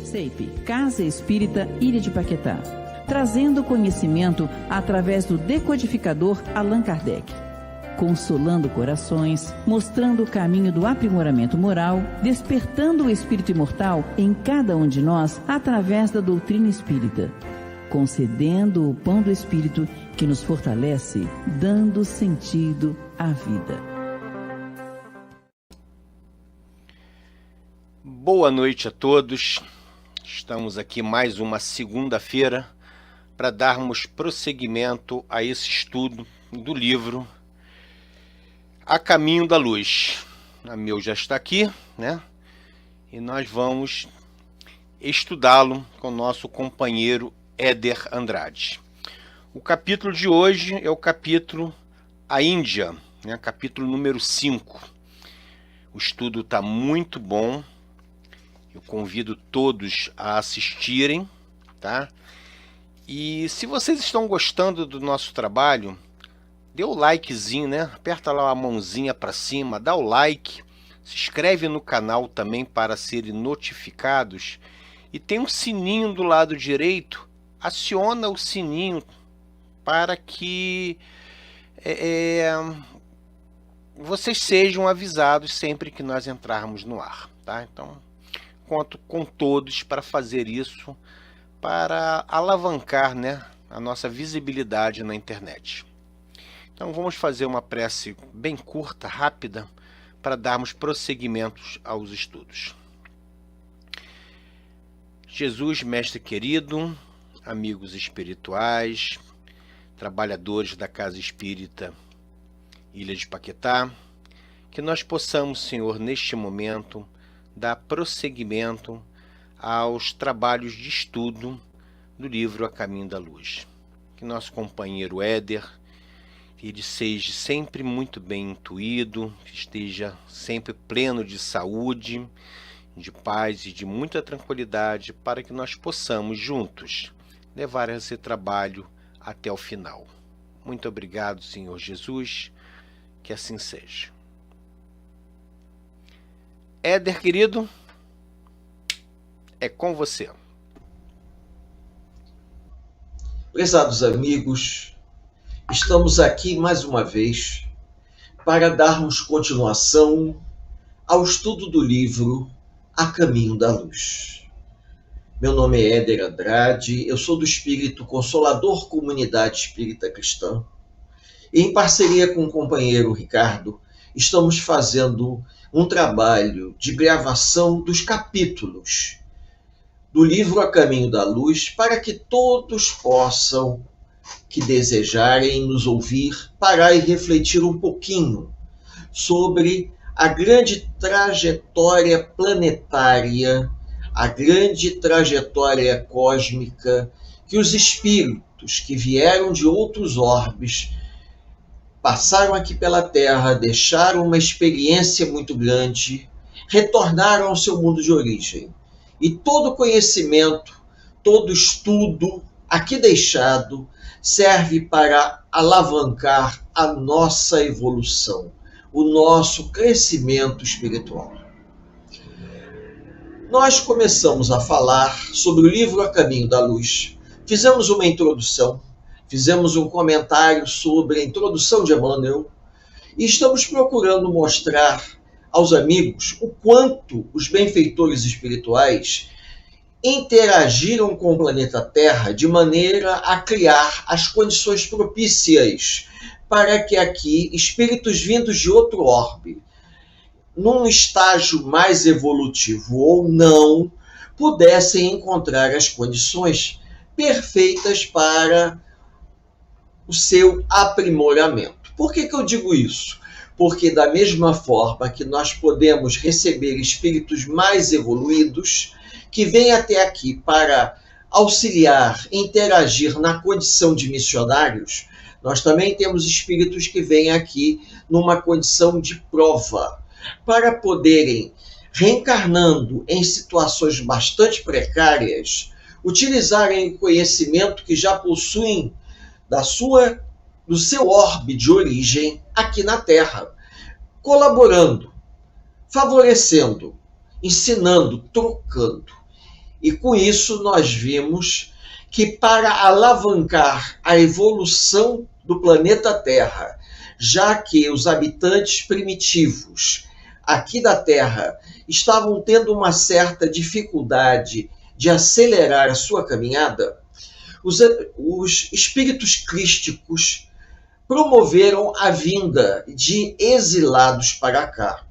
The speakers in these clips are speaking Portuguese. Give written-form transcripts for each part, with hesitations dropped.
CEIP, Casa Espírita Ilha de Paquetá, trazendo conhecimento através do decodificador Allan Kardec, consolando corações, mostrando o caminho do aprimoramento moral, despertando o espírito imortal em cada um de nós através da doutrina espírita, concedendo o pão do espírito que nos fortalece, dando sentido à vida. Boa noite a todos. Estamos aqui mais uma segunda-feira para darmos prosseguimento a esse estudo do livro A Caminho da Luz. A meu já está aqui, né? E nós vamos estudá-lo com o nosso companheiro Éder Andrade. O capítulo de hoje é o capítulo A Índia, né? Capítulo número 5. O estudo está muito bom. Eu convido todos a assistirem, tá? E se vocês estão gostando do nosso trabalho, dê o likezinho, né? Aperta lá a mãozinha para cima, dá o like, se inscreve no canal também para serem notificados e tem um sininho do lado direito, aciona o sininho para que vocês sejam avisados sempre que nós entrarmos no ar, tá? Então, conto com todos para fazer isso, para alavancar, né, a nossa visibilidade na internet. Então vamos fazer uma prece bem curta, rápida, para darmos prosseguimentos aos estudos. Jesus, mestre querido, amigos espirituais, trabalhadores da Casa Espírita Ilha de Paquetá, que nós possamos, Senhor, neste momento, dar prosseguimento aos trabalhos de estudo do livro A Caminho da Luz. Que nosso companheiro Éder, ele seja sempre muito bem intuído, que esteja sempre pleno de saúde, de paz e de muita tranquilidade, para que nós possamos juntos levar esse trabalho até o final. Muito obrigado, Senhor Jesus, que assim seja. Éder, querido, é com você. Prezados amigos, estamos aqui mais uma vez para darmos continuação ao estudo do livro A Caminho da Luz. Meu nome é Éder Andrade, eu sou do Espírito Consolador Comunidade Espírita Cristã e, em parceria com o companheiro Ricardo, estamos fazendo um trabalho de gravação dos capítulos do livro A Caminho da Luz para que todos possam, que desejarem nos ouvir, parar e refletir um pouquinho sobre a grande trajetória planetária, a grande trajetória cósmica que os espíritos que vieram de outros orbes passaram aqui pela Terra, deixaram uma experiência muito grande, retornaram ao seu mundo de origem. E todo conhecimento, todo estudo aqui deixado serve para alavancar a nossa evolução, o nosso crescimento espiritual. Nós começamos a falar sobre o livro A Caminho da Luz. Fizemos uma introdução, fizemos um comentário sobre a introdução de Emmanuel e estamos procurando mostrar aos amigos o quanto os benfeitores espirituais interagiram com o planeta Terra de maneira a criar as condições propícias para que aqui espíritos vindos de outro orbe, num estágio mais evolutivo ou não, pudessem encontrar as condições perfeitas para o seu aprimoramento. Por que eu digo isso? Porque da mesma forma que nós podemos receber espíritos mais evoluídos, que vêm até aqui para auxiliar, interagir na condição de missionários, nós também temos espíritos que vêm aqui numa condição de prova, para poderem, reencarnando em situações bastante precárias, utilizarem o conhecimento que já possuem do seu orbe de origem aqui na Terra, colaborando, favorecendo, ensinando, trocando E com isso nós vimos que para alavancar a evolução do planeta Terra, já que os habitantes primitivos aqui da Terra estavam tendo uma certa dificuldade de acelerar a sua caminhada, os espíritos crísticos promoveram a vinda de exilados para cá,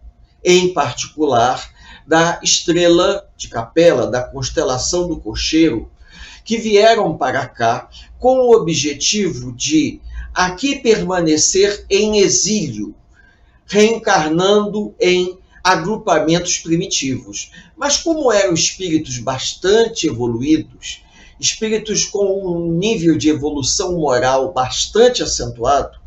em particular da estrela de Capela, da constelação do Cocheiro, que vieram para cá com o objetivo de aqui permanecer em exílio, reencarnando em agrupamentos primitivos. Mas como eram espíritos bastante evoluídos, espíritos com um nível de evolução moral bastante acentuado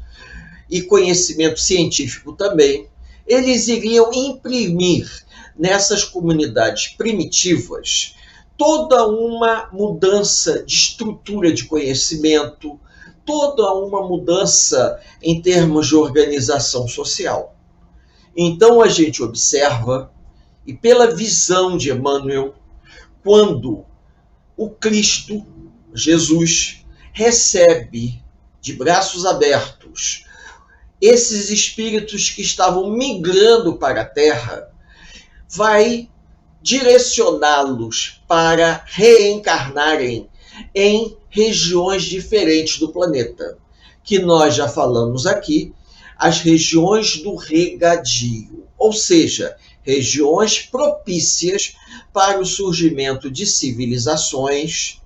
e conhecimento científico também, eles iriam imprimir nessas comunidades primitivas toda uma mudança de estrutura de conhecimento, toda uma mudança em termos de organização social. Então a gente observa, e pela visão de Emmanuel, quando o Cristo, Jesus, recebe de braços abertos esses espíritos que estavam migrando para a Terra, vai direcioná-los para reencarnarem em regiões diferentes do planeta, que nós já falamos aqui, as regiões do regadio, ou seja, regiões propícias para o surgimento de civilizações,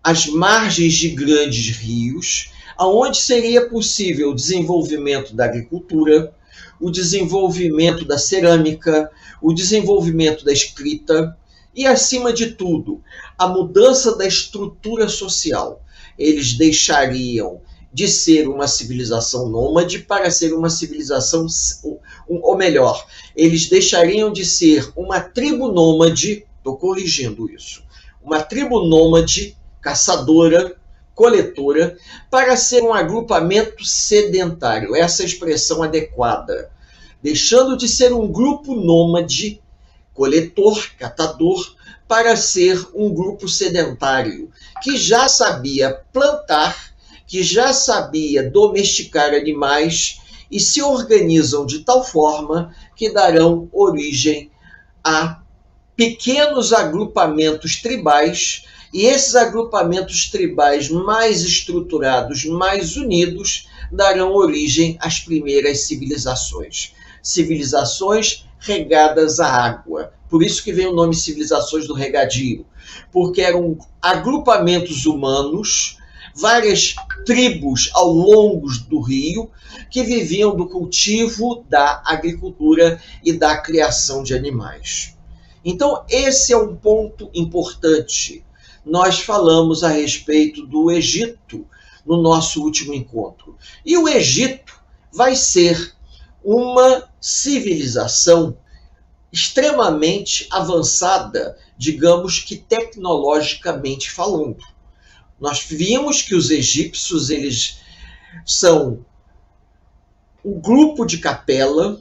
as margens de grandes rios, aonde seria possível o desenvolvimento da agricultura, o desenvolvimento da cerâmica, o desenvolvimento da escrita e, acima de tudo, a mudança da estrutura social. Eles deixariam de ser uma civilização nômade para ser uma civilização, ou melhor, eles deixariam de ser uma tribo nômade, estou corrigindo isso, uma tribo nômade, caçadora, coletora, para ser um agrupamento sedentário, essa é a expressão adequada, deixando de ser um grupo nômade, coletor, catador, para ser um grupo sedentário, que já sabia plantar, que já sabia domesticar animais e se organizam de tal forma que darão origem a pequenos agrupamentos tribais, e esses agrupamentos tribais mais estruturados, mais unidos, darão origem às primeiras civilizações. Civilizações regadas à água. Por isso que vem o nome civilizações do regadio, porque eram agrupamentos humanos, várias tribos ao longo do rio, que viviam do cultivo, da agricultura e da criação de animais. Então, esse é um ponto importante. Nós falamos a respeito do Egito no nosso último encontro. E o Egito vai ser uma civilização extremamente avançada, digamos que tecnologicamente falando. Nós vimos que os egípcios, eles são um grupo de Capela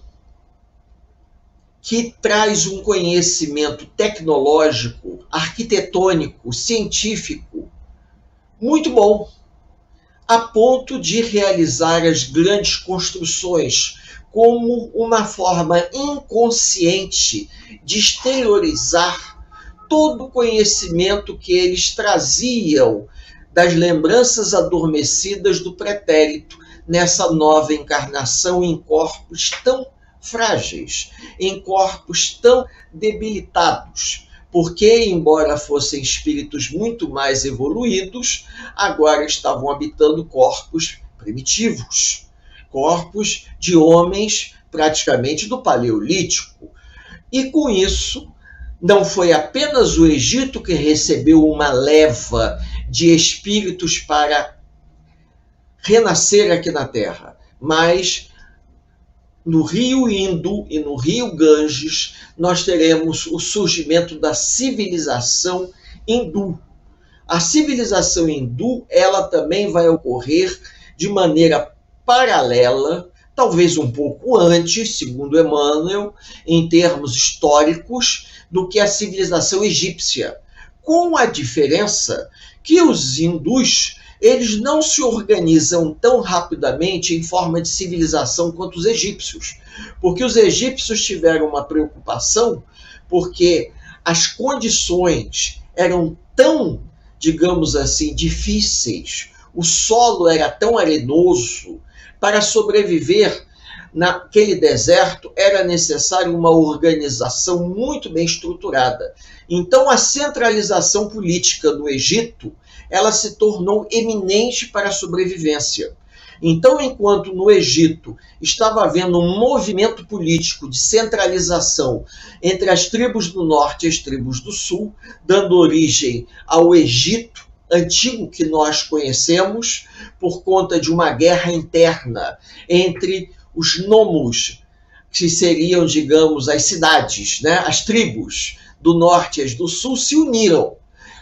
que traz um conhecimento tecnológico, arquitetônico, científico muito bom, a ponto de realizar as grandes construções como uma forma inconsciente de exteriorizar todo o conhecimento que eles traziam das lembranças adormecidas do pretérito nessa nova encarnação em corpos tão frágeis, em corpos tão debilitados, porque, embora fossem espíritos muito mais evoluídos, agora estavam habitando corpos primitivos, corpos de homens praticamente do Paleolítico. E com isso, não foi apenas o Egito que recebeu uma leva de espíritos para renascer aqui na Terra, mas no rio Indo e no rio Ganges, nós teremos o surgimento da civilização hindu. A civilização hindu, ela também vai ocorrer de maneira paralela, talvez um pouco antes, segundo Emmanuel, em termos históricos, do que a civilização egípcia. com a diferença que os hindus, eles não se organizam tão rapidamente em forma de civilização quanto os egípcios, porque os egípcios tiveram uma preocupação, porque as condições eram tão, digamos assim, difíceis, o solo era tão arenoso, para sobreviver naquele deserto era necessário uma organização muito bem estruturada. Então a centralização política no Egito, ela se tornou eminente para a sobrevivência. Então, enquanto no Egito estava havendo um movimento político de centralização entre as tribos do norte e as tribos do sul, dando origem ao Egito antigo que nós conhecemos, por conta de uma guerra interna entre os nomos, que seriam, digamos, as cidades, né? As tribos do norte e as do sul se uniram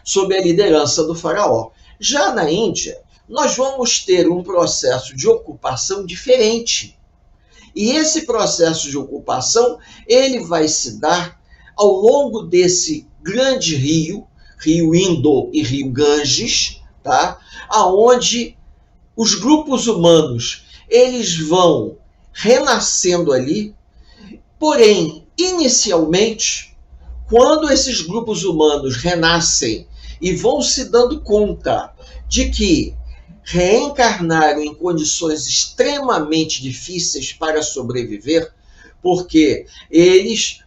sob a liderança do faraó. Já na Índia, nós vamos ter um processo de ocupação diferente. E esse processo de ocupação, ele vai se dar ao longo desse grande rio, Rio Indo e Rio Ganges, tá? Aonde os grupos humanos, eles vão renascendo ali, porém, inicialmente, quando esses grupos humanos renascem e vão se dando conta de que reencarnaram em condições extremamente difíceis para sobreviver, porque eles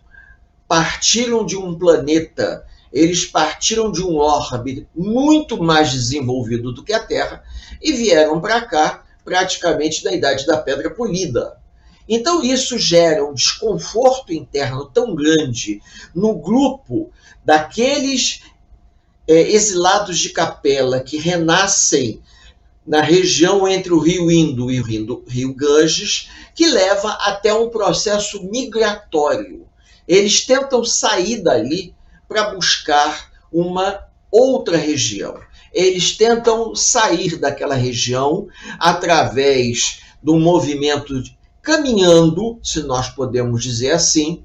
partiram de um planeta, eles partiram de um orbe muito mais desenvolvido do que a Terra e vieram para cá praticamente da Idade da Pedra Polida. Então isso gera um desconforto interno tão grande no grupo daqueles exilados de capela que renascem na região entre o Rio Indo e o Rio Ganges, que leva até um processo migratório. Eles tentam sair dali para buscar uma outra região. Eles tentam sair daquela região através do movimento caminhando, se nós podemos dizer assim,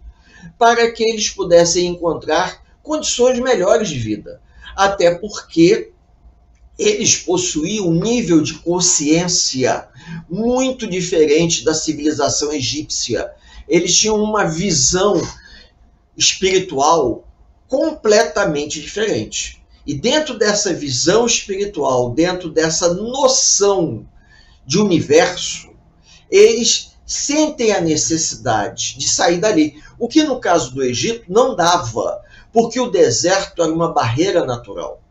para que eles pudessem encontrar condições melhores de vida. Até porque eles possuíam um nível de consciência muito diferente da civilização egípcia. Eles tinham uma visão espiritual completamente diferente. E dentro dessa visão espiritual, dentro dessa noção de universo, eles sentem a necessidade de sair dali. O que no caso do Egito não dava, porque o deserto era uma barreira natural.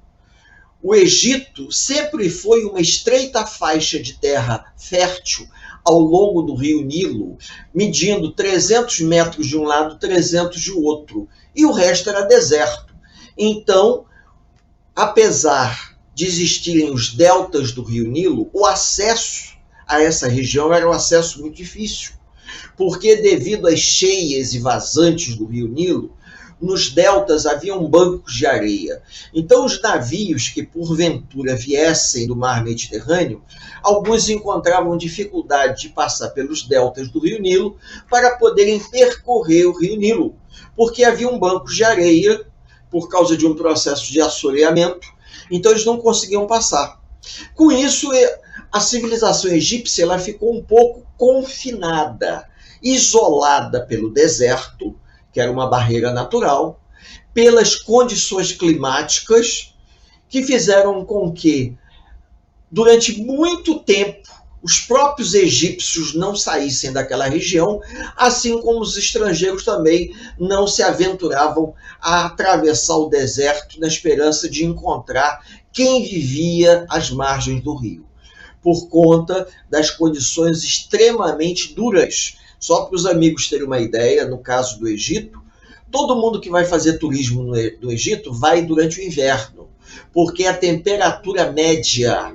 O Egito sempre foi uma estreita faixa de terra fértil ao longo do rio Nilo, medindo 300 metros de um lado, 300 de outro, e o resto era deserto. Então, apesar de existirem os deltas do rio Nilo, o acesso a essa região era um acesso muito difícil, porque devido às cheias e vazantes do rio Nilo, nos deltas haviam bancos de areia. Então os navios que porventura viessem do mar Mediterrâneo, alguns encontravam dificuldade de passar pelos deltas do rio Nilo para poderem percorrer o rio Nilo, porque haviam bancos de areia por causa de um processo de assoreamento, então eles não conseguiam passar. Com isso, a civilização egípcia ela ficou um pouco confinada, isolada pelo deserto, que era uma barreira natural, pelas condições climáticas que fizeram com que, durante muito tempo, os próprios egípcios não saíssem daquela região, assim como os estrangeiros também não se aventuravam a atravessar o deserto na esperança de encontrar quem vivia às margens do rio, por conta das condições extremamente duras. Só para os amigos terem uma ideia, no caso do Egito, todo mundo que vai fazer turismo no Egito vai durante o inverno, porque a temperatura média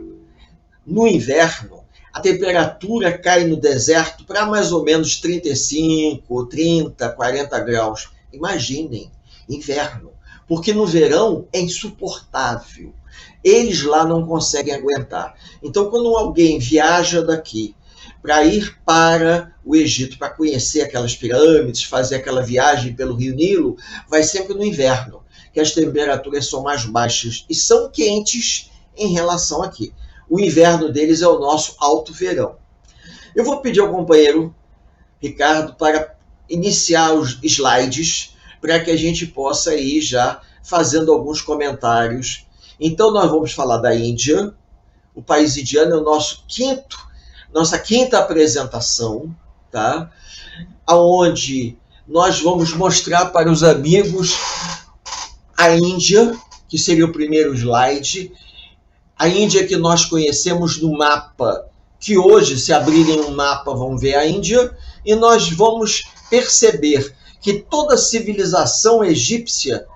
no inverno, a temperatura cai no deserto para mais ou menos 35, 30, 40 graus. Imaginem, inverno, porque no verão é insuportável. Eles lá não conseguem aguentar. Então, quando alguém viaja daqui para ir para o Egito, para conhecer aquelas pirâmides, fazer aquela viagem pelo Rio Nilo, vai sempre no inverno, que as temperaturas são mais baixas e são quentes em relação aqui. O inverno deles é o nosso alto verão. Eu vou pedir ao companheiro Ricardo para iniciar os slides para que a gente possa ir já fazendo alguns comentários. Então nós vamos falar da Índia. O país indiano é o nossa quinta apresentação, tá? Aonde nós vamos mostrar para os amigos a Índia, que seria o primeiro slide. A Índia que nós conhecemos no mapa, que hoje, se abrirem um mapa, vão ver a Índia, e nós vamos perceber que toda a civilização egípcia,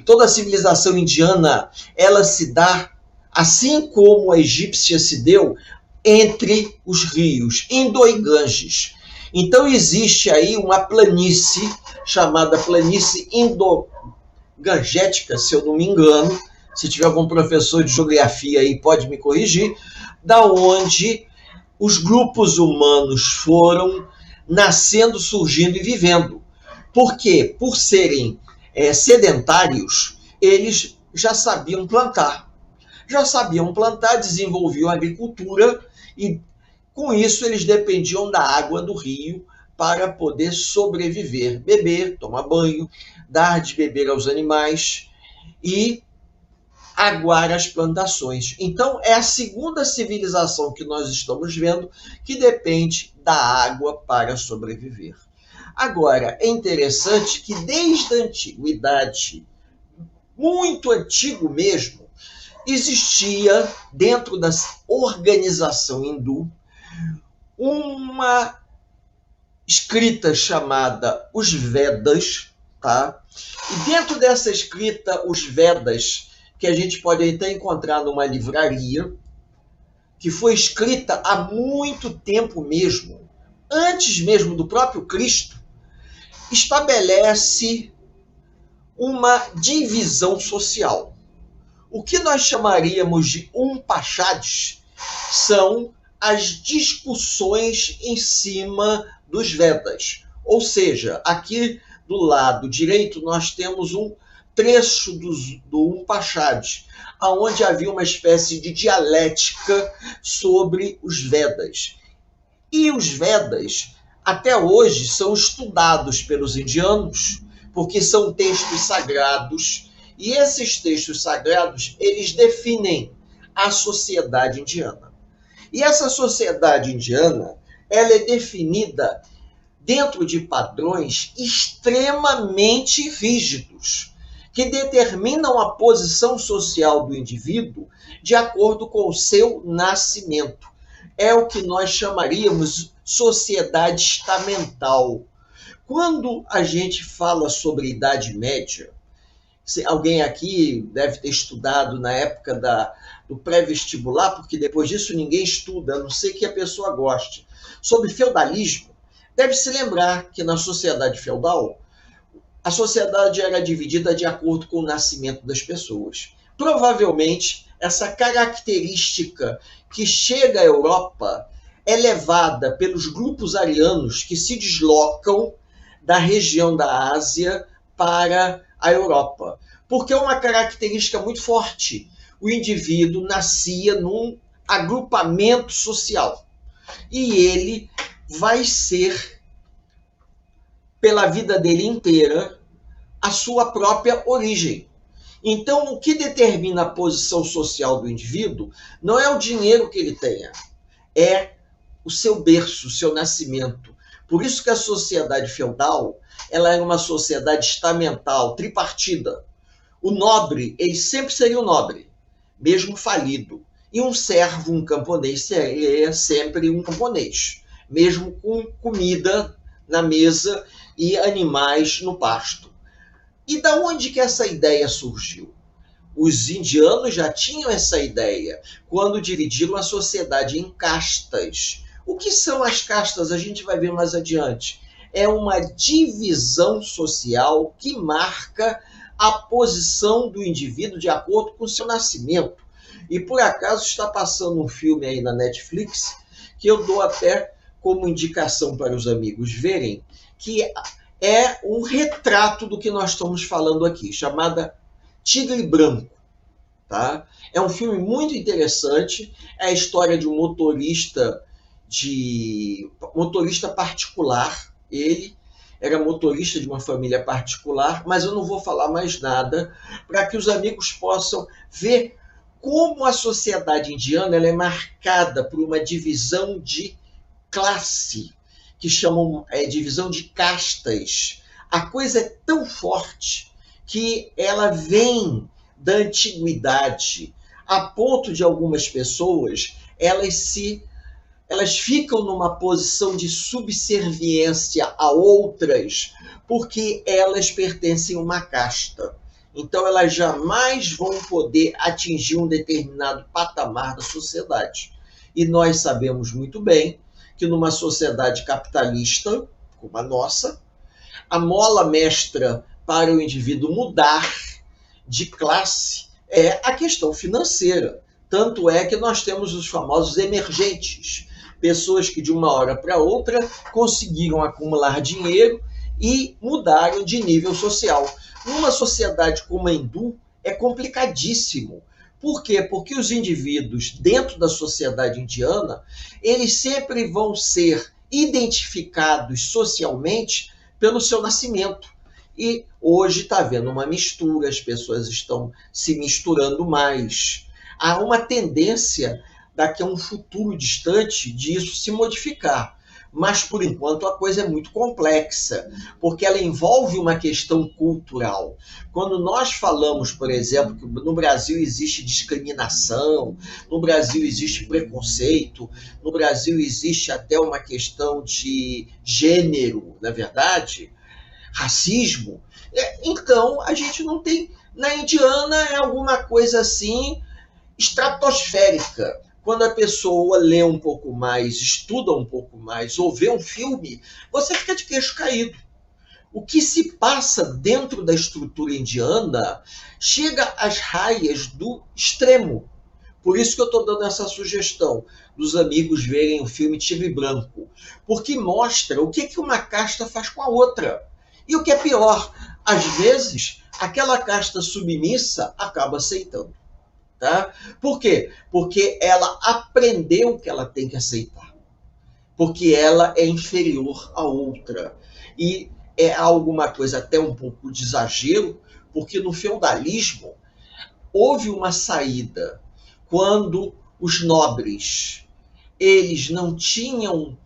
toda a civilização indiana, ela se dá, assim como a egípcia se deu, entre os rios Indo e Ganges. Então existe aí uma planície, chamada planície Indo-Gangética, se eu não me engano. Se tiver algum professor de geografia aí, pode me corrigir, da onde os grupos humanos foram nascendo, surgindo e vivendo. Por quê? Por serem sedentários, eles já sabiam plantar. Desenvolviam a agricultura e, com isso, eles dependiam da água do rio para poder sobreviver, beber, tomar banho, dar de beber aos animais e aguar as plantações. Então, é a segunda civilização que nós estamos vendo que depende da água para sobreviver. Agora, é interessante que desde a antiguidade, muito antigo mesmo, existia dentro da organização hindu uma escrita chamada os Vedas, tá? E dentro dessa escrita, os Vedas, que a gente pode até encontrar numa livraria, que foi escrita há muito tempo mesmo, antes mesmo do próprio Cristo, estabelece uma divisão social. O que nós chamaríamos de Upanishads são as discussões em cima dos Vedas. Ou seja, aqui do lado direito nós temos um trecho do Upanishads, onde havia uma espécie de dialética sobre os Vedas. E os Vedas, até hoje, são estudados pelos indianos, porque são textos sagrados, e esses textos sagrados, eles definem a sociedade indiana. E essa sociedade indiana, ela é definida dentro de padrões extremamente rígidos, que determinam a posição social do indivíduo de acordo com o seu nascimento. É o que nós chamaríamos sociedade estamental. Quando a gente fala sobre Idade Média, alguém aqui deve ter estudado na época do pré-vestibular, porque depois disso ninguém estuda, a não ser que a pessoa goste, sobre feudalismo, deve se lembrar que na sociedade feudal, a sociedade era dividida de acordo com o nascimento das pessoas. Provavelmente, essa característica que chega à Europa é levada pelos grupos arianos que se deslocam da região da Ásia para a Europa. Porque é uma característica muito forte. O indivíduo nascia num agrupamento social. E ele vai ser, pela vida dele inteira, a sua própria origem. Então, o que determina a posição social do indivíduo não é o dinheiro que ele tenha, é o seu berço, o seu nascimento. Por isso que a sociedade feudal, ela era uma sociedade estamental, tripartida. O nobre, ele sempre seria o nobre, mesmo falido. E um servo, um camponês, seria sempre um camponês, mesmo com comida na mesa e animais no pasto. E da onde que essa ideia surgiu? Os indianos já tinham essa ideia quando dividiram a sociedade em castas. O que são as castas? A gente vai ver mais adiante. É uma divisão social que marca a posição do indivíduo de acordo com o seu nascimento. E por acaso está passando um filme aí na Netflix que eu dou até como indicação para os amigos verem, que é um retrato do que nós estamos falando aqui, chamada Tigre Branco. Tá? É um filme muito interessante, é a história de um motorista particular. Ele era motorista de uma família particular, mas eu não vou falar mais nada para que os amigos possam ver como a sociedade indiana ela é marcada por uma divisão de classe, que chamam divisão de castas. A coisa é tão forte que ela vem da antiguidade, a ponto de algumas pessoas elas ficam numa posição de subserviência a outras porque elas pertencem a uma casta. Então elas jamais vão poder atingir um determinado patamar da sociedade. E nós sabemos muito bem que numa sociedade capitalista como a nossa, a mola mestra para o indivíduo mudar de classe é a questão financeira. Tanto é que nós temos os famosos emergentes, pessoas que de uma hora para outra conseguiram acumular dinheiro e mudaram de nível social. Numa sociedade como a hindu é complicadíssimo. Por quê? Porque os indivíduos dentro da sociedade indiana, eles sempre vão ser identificados socialmente pelo seu nascimento. E hoje está havendo uma mistura, as pessoas estão se misturando mais. Há uma tendência, daqui a um futuro distante, disso se modificar. Mas, por enquanto, a coisa é muito complexa, porque ela envolve uma questão cultural. Quando nós falamos, por exemplo, que no Brasil existe discriminação, no Brasil existe preconceito, no Brasil existe até uma questão de gênero, na verdade, racismo, então a gente não tem... Na indiana é alguma coisa assim estratosférica. Quando a pessoa lê um pouco mais, estuda um pouco mais, ou vê um filme, você fica de queixo caído. O que se passa dentro da estrutura indiana chega às raias do extremo. Por isso que eu estou dando essa sugestão dos amigos verem o filme Tigre Branco, porque mostra o que uma casta faz com a outra. E o que é pior, às vezes, aquela casta submissa acaba aceitando. Tá? Por quê? Porque ela aprendeu que ela tem que aceitar. Porque ela é inferior à outra. E é alguma coisa até um pouco de exagero, porque no feudalismo houve uma saída quando os nobres eles não tinham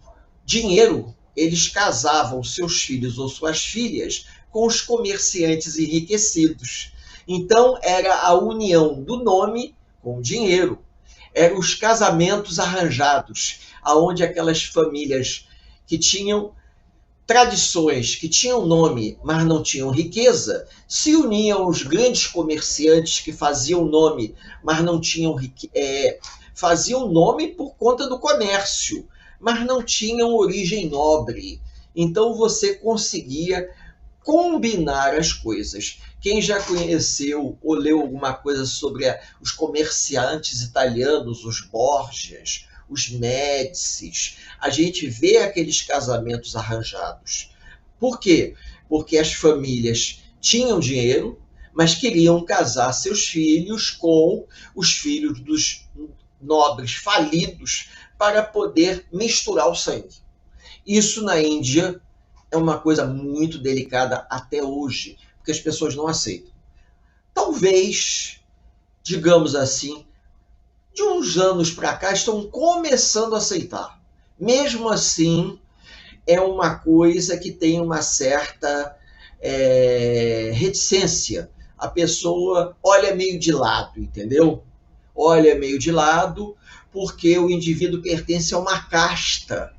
dinheiro, eles casavam seus filhos ou suas filhas com os comerciantes enriquecidos. Então, era a união do nome com o dinheiro. Eram os casamentos arranjados, onde aquelas famílias que tinham tradições, que tinham nome, mas não tinham riqueza, se uniam aos grandes comerciantes que faziam nome, mas não tinham faziam nome por conta do comércio, mas não tinham origem nobre. Então, você conseguia combinar as coisas. Quem já conheceu ou leu alguma coisa sobre os comerciantes italianos, os Borgias, os Médicis, a gente vê aqueles casamentos arranjados. Por quê? Porque as famílias tinham dinheiro, mas queriam casar seus filhos com os filhos dos nobres falidos para poder misturar o sangue. Isso na Índia é uma coisa muito delicada até hoje, porque as pessoas não aceitam. Talvez, digamos assim, de uns anos para cá estão começando a aceitar. Mesmo assim, é uma coisa que tem uma certa reticência. A pessoa olha meio de lado, entendeu? Olha meio de lado porque o indivíduo pertence a uma casta.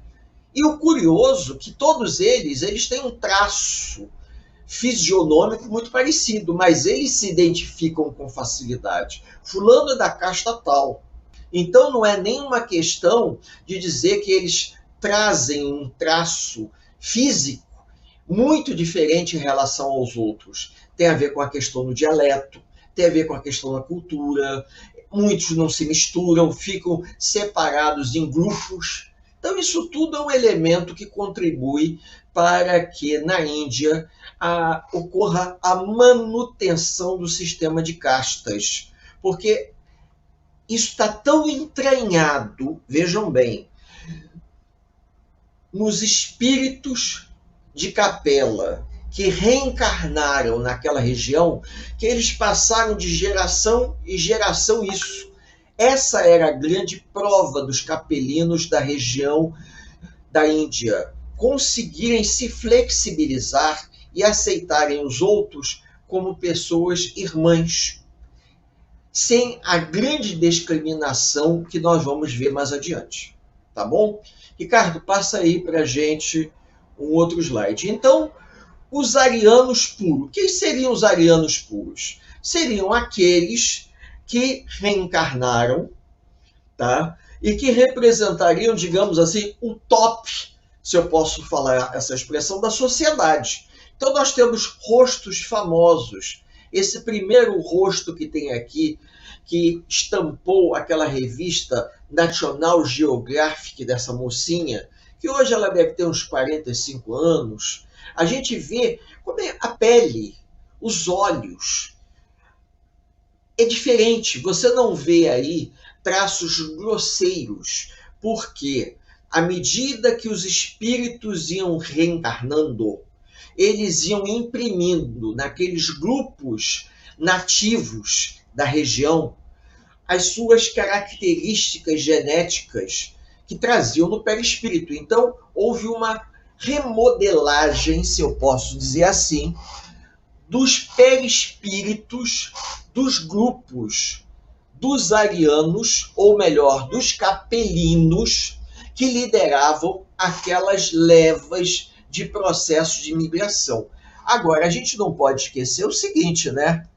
E o curioso é que todos eles têm um traço fisionômico muito parecido, mas eles se identificam com facilidade. Fulano é da casta tal. Então não é nenhuma questão de dizer que eles trazem um traço físico muito diferente em relação aos outros. Tem a ver com a questão do dialeto, tem a ver com a questão da cultura. Muitos não se misturam, ficam separados em grupos. Então, isso tudo é um elemento que contribui para que na Índia ocorra a manutenção do sistema de castas, porque isso está tão entranhado, vejam bem, nos espíritos de capela que reencarnaram naquela região, que eles passaram de geração em geração isso. Essa era a grande prova dos capelinos da região da Índia, conseguirem se flexibilizar e aceitarem os outros como pessoas irmãs, sem a grande discriminação que nós vamos ver mais adiante. Tá bom? Ricardo, passa aí para a gente um outro slide. Então, os arianos puros. Quem seriam os arianos puros? Seriam aqueles que reencarnaram, tá? E que representariam, digamos assim, o top, se eu posso falar essa expressão, da sociedade. Então, nós temos rostos famosos. Esse primeiro rosto que tem aqui, que estampou aquela revista National Geographic dessa mocinha, que hoje ela deve ter uns 45 anos, a gente vê como é a pele, os olhos. É diferente, você não vê aí traços grosseiros, porque à medida que os espíritos iam reencarnando, eles iam imprimindo naqueles grupos nativos da região as suas características genéticas que traziam no perispírito. Então, houve uma remodelagem, se eu posso dizer assim, dos perispíritos dos grupos dos arianos, ou melhor, dos capelinos, que lideravam aquelas levas de processos de migração. Agora, a gente não pode esquecer o seguinte, né?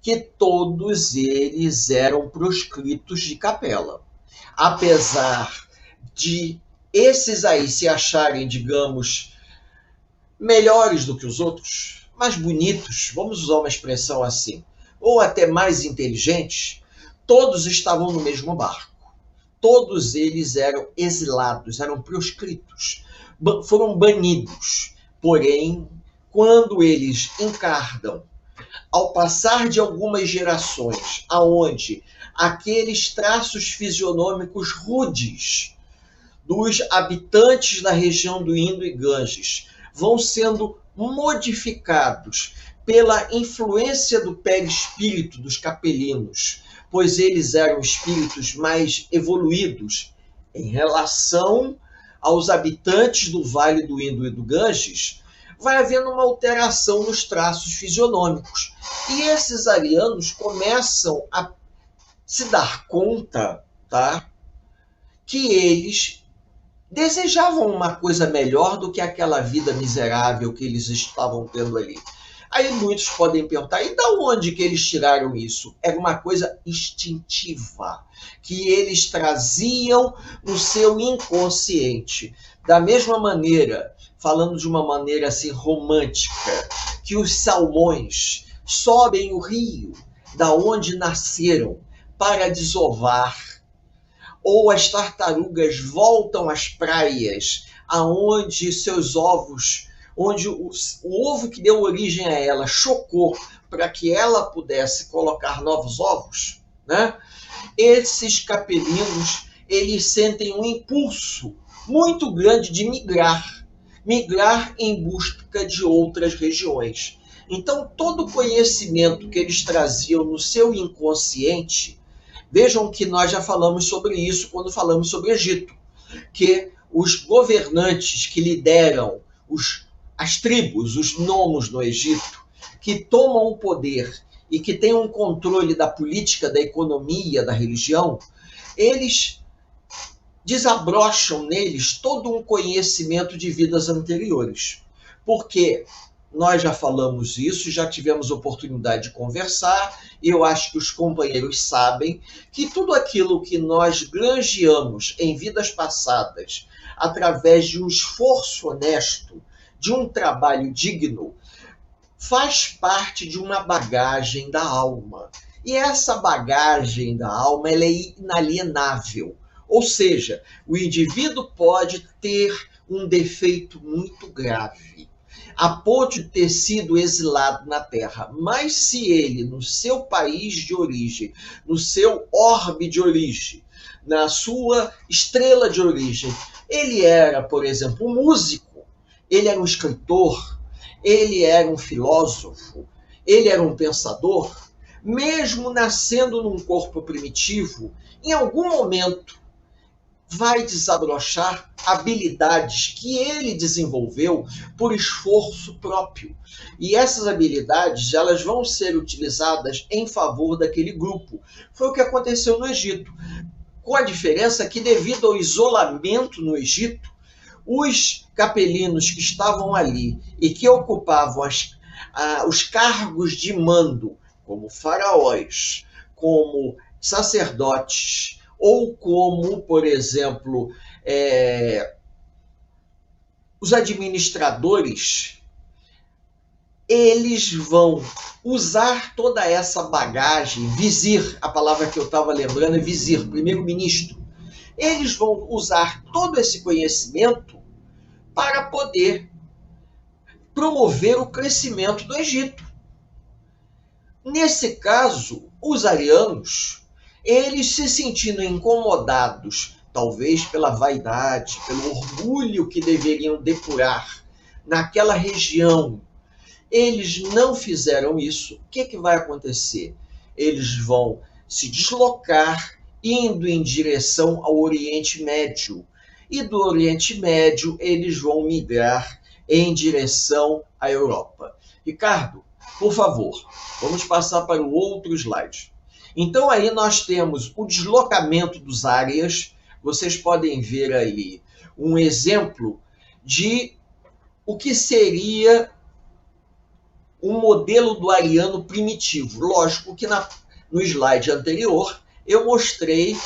Que todos eles eram proscritos de capela. Apesar de esses aí se acharem, digamos, melhores do que os outros, mais bonitos, vamos usar uma expressão assim, ou até mais inteligentes, todos estavam no mesmo barco. Todos eles eram exilados, eram proscritos, foram banidos. Porém, quando eles encarnam, ao passar de algumas gerações, aonde aqueles traços fisionômicos rudes dos habitantes da região do Indo e Ganges vão sendo modificados pela influência do perispírito dos capelinos, pois eles eram espíritos mais evoluídos em relação aos habitantes do Vale do Indo e do Ganges, vai havendo uma alteração nos traços fisionômicos. E esses arianos começam a se dar conta, tá, que eles desejavam uma coisa melhor do que aquela vida miserável que eles estavam tendo ali. Aí muitos podem perguntar, e da onde que eles tiraram isso? Era uma coisa instintiva, que eles traziam no seu inconsciente. Da mesma maneira, falando de uma maneira assim romântica, que os salmões sobem o rio da onde nasceram para desovar, ou as tartarugas voltam às praias aonde seus ovos, onde o ovo que deu origem a ela chocou para que ela pudesse colocar novos ovos, né? Esses capelinos, eles sentem um impulso muito grande de migrar em busca de outras regiões. Então, todo o conhecimento que eles traziam no seu inconsciente, vejam que nós já falamos sobre isso quando falamos sobre o Egito, que os governantes que lideram as tribos, os nomos no Egito, que tomam o poder e que têm um controle da política, da economia, da religião, eles desabrocham neles todo um conhecimento de vidas anteriores. Porque nós já falamos isso, já tivemos oportunidade de conversar, e eu acho que os companheiros sabem que tudo aquilo que nós granjeamos em vidas passadas, através de um esforço honesto, de um trabalho digno, faz parte de uma bagagem da alma. E essa bagagem da alma, ela é inalienável. Ou seja, o indivíduo pode ter um defeito muito grave, a ponto de ter sido exilado na Terra. Mas se ele, no seu país de origem, no seu orbe de origem, na sua estrela de origem, ele era, por exemplo, um músico, ele era um escritor, ele era um filósofo, ele era um pensador, mesmo nascendo num corpo primitivo, em algum momento vai desabrochar habilidades que ele desenvolveu por esforço próprio. E essas habilidades, elas vão ser utilizadas em favor daquele grupo. Foi o que aconteceu no Egito. Com a diferença que, devido ao isolamento no Egito, os capelinos que estavam ali e que ocupavam os cargos de mando, como faraós, como sacerdotes, ou como, por exemplo, os administradores, eles vão usar toda essa bagagem, vizir, a palavra que eu estava lembrando é vizir, primeiro-ministro. Eles vão usar todo esse conhecimento para poder promover o crescimento do Egito. Nesse caso, os arianos, eles se sentindo incomodados, talvez pela vaidade, pelo orgulho que deveriam depurar naquela região, eles não fizeram isso. O que vai acontecer? Eles vão se deslocar, indo em direção ao Oriente Médio. E do Oriente Médio, eles vão migrar em direção à Europa. Ricardo, por favor, vamos passar para o outro slide. Então, aí nós temos o deslocamento dos áreas. Vocês podem ver aí um exemplo de o que seria um modelo do ariano primitivo. Lógico que no slide anterior eu mostrei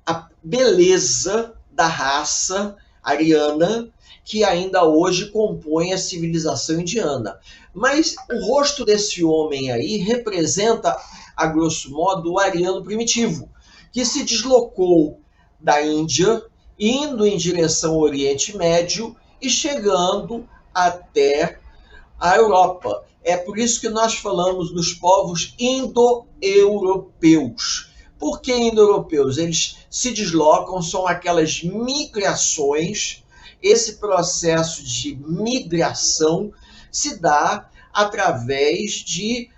a beleza da raça ariana que ainda hoje compõe a civilização indiana. Mas o rosto desse homem aí representa, a grosso modo, o ariano primitivo, que se deslocou da Índia, indo em direção ao Oriente Médio e chegando até a Europa. É por isso que nós falamos dos povos indo-europeus. Por que indo-europeus? Eles se deslocam, são aquelas migrações. Esse processo de migração se dá através de,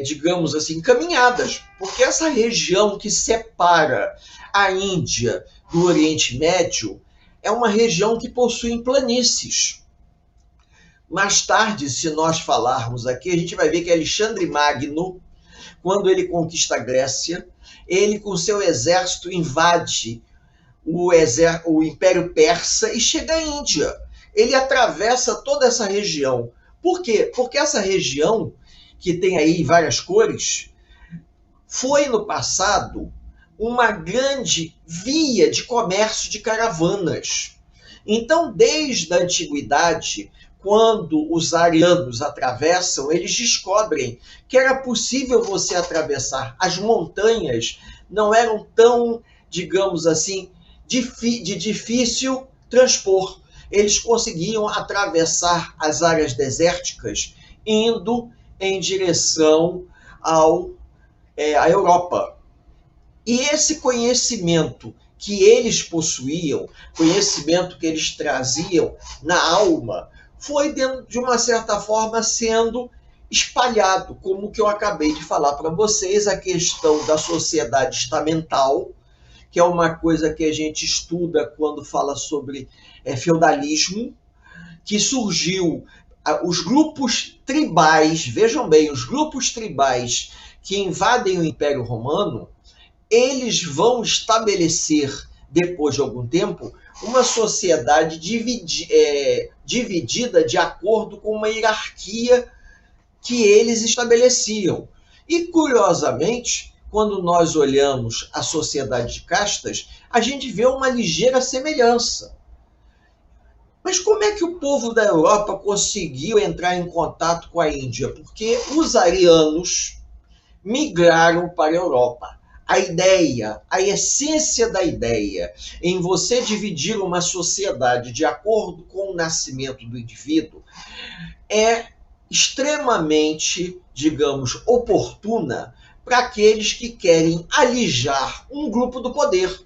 digamos assim, caminhadas, porque essa região que separa a Índia do Oriente Médio é uma região que possui planícies. Mais tarde, se nós falarmos aqui, a gente vai ver que Alexandre Magno, quando ele conquista a Grécia, ele com seu exército invade o Império Persa e chega à Índia. Ele atravessa toda essa região. Por quê? Porque essa região, que tem aí várias cores, foi no passado uma grande via de comércio de caravanas. Então, desde a antiguidade, quando os arianos atravessam, eles descobrem que era possível você atravessar. As montanhas não eram tão, digamos assim, de difícil transpor. Eles conseguiam atravessar as áreas desérticas indo em direção à Europa. E esse conhecimento que eles possuíam, conhecimento que eles traziam na alma, foi, de uma certa forma, sendo espalhado, como que eu acabei de falar para vocês, a questão da sociedade estamental, que é uma coisa que a gente estuda quando fala sobre feudalismo, que surgiu, os grupos tribais, vejam bem, os grupos tribais que invadem o Império Romano, eles vão estabelecer, depois de algum tempo, uma sociedade dividida de acordo com uma hierarquia que eles estabeleciam. E, curiosamente, quando nós olhamos a sociedade de castas, a gente vê uma ligeira semelhança. Mas como é que o povo da Europa conseguiu entrar em contato com a Índia? Porque os arianos migraram para a Europa. a ideia, a essência da ideia em você dividir uma sociedade de acordo com o nascimento do indivíduo é extremamente, digamos, oportuna para aqueles que querem alijar um grupo do poder.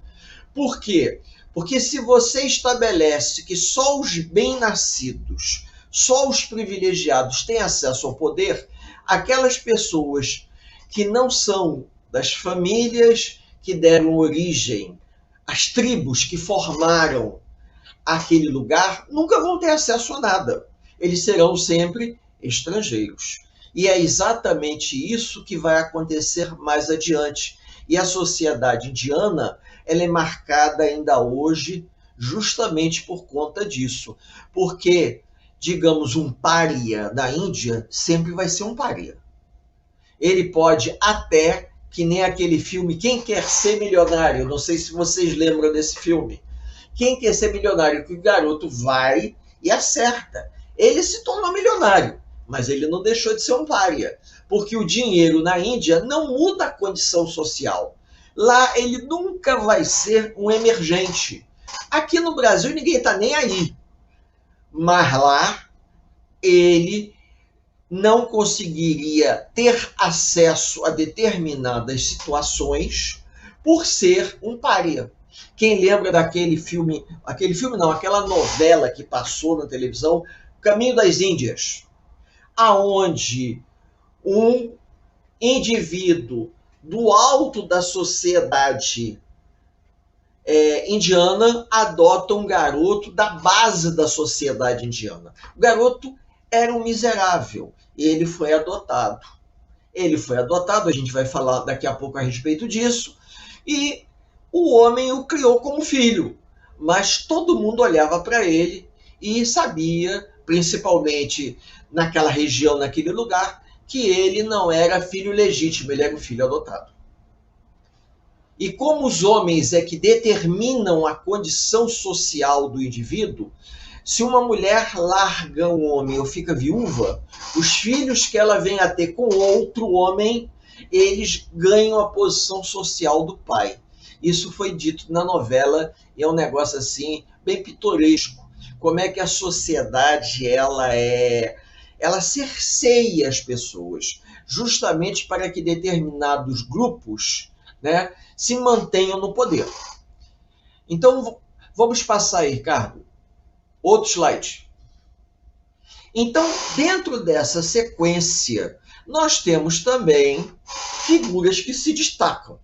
Por quê? Porque se você estabelece que só os bem-nascidos, só os privilegiados têm acesso ao poder, aquelas pessoas que não são das famílias que deram origem às tribos que formaram aquele lugar, nunca vão ter acesso a nada. Eles serão sempre estrangeiros. E é exatamente isso que vai acontecer mais adiante. E a sociedade indiana, ela é marcada ainda hoje justamente por conta disso. Porque, digamos, um pária da Índia sempre vai ser um pária. Ele pode até, que nem aquele filme Quem Quer Ser Milionário, não sei se vocês lembram desse filme. Quem Quer Ser Milionário, que o garoto vai e acerta. Ele se tornou milionário, mas ele não deixou de ser um pária, porque o dinheiro na Índia não muda a condição social. Lá ele nunca vai ser um emergente. Aqui no Brasil ninguém está nem aí, mas lá ele não conseguiria ter acesso a determinadas situações por ser um pária. Quem lembra daquele filme não, aquela novela que passou na televisão, Caminho das Índias, aonde um indivíduo do alto da sociedade indiana adota um garoto da base da sociedade indiana. O garoto era um miserável e ele foi adotado. A gente vai falar daqui a pouco a respeito disso, e o homem o criou como filho, mas todo mundo olhava para ele e sabia, principalmente naquela região, naquele lugar, que ele não era filho legítimo, ele era um filho adotado. E como os homens é que determinam a condição social do indivíduo, se uma mulher larga um homem ou fica viúva, os filhos que ela vem a ter com outro homem, eles ganham a posição social do pai. Isso foi dito na novela e é um negócio assim bem pitoresco. Como é que a sociedade ela cerceia as pessoas, justamente para que determinados grupos, né, se mantenham no poder. Então, vamos passar aí, Ricardo. Outro slide. Então, dentro dessa sequência, nós temos também figuras que se destacam.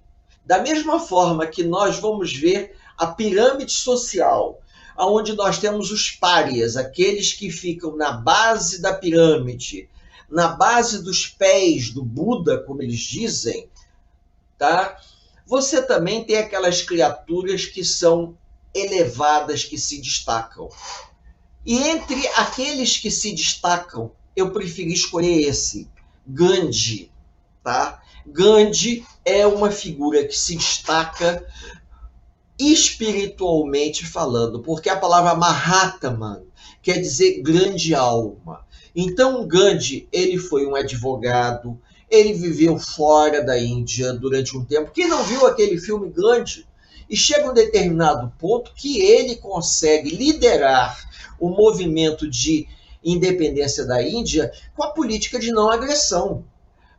Da mesma forma que nós vamos ver a pirâmide social, onde nós temos os párias, aqueles que ficam na base da pirâmide, na base dos pés do Buda, como eles dizem, tá? Você também tem aquelas criaturas que são elevadas, que se destacam. E entre aqueles que se destacam, eu preferi escolher esse, Gandhi, tá? Gandhi é uma figura que se destaca espiritualmente falando, porque a palavra Mahatma quer dizer grande alma. Então Gandhi, ele foi um advogado, ele viveu fora da Índia durante um tempo. Quem não viu aquele filme Gandhi? E chega um determinado ponto que ele consegue liderar o movimento de independência da Índia com a política de não agressão.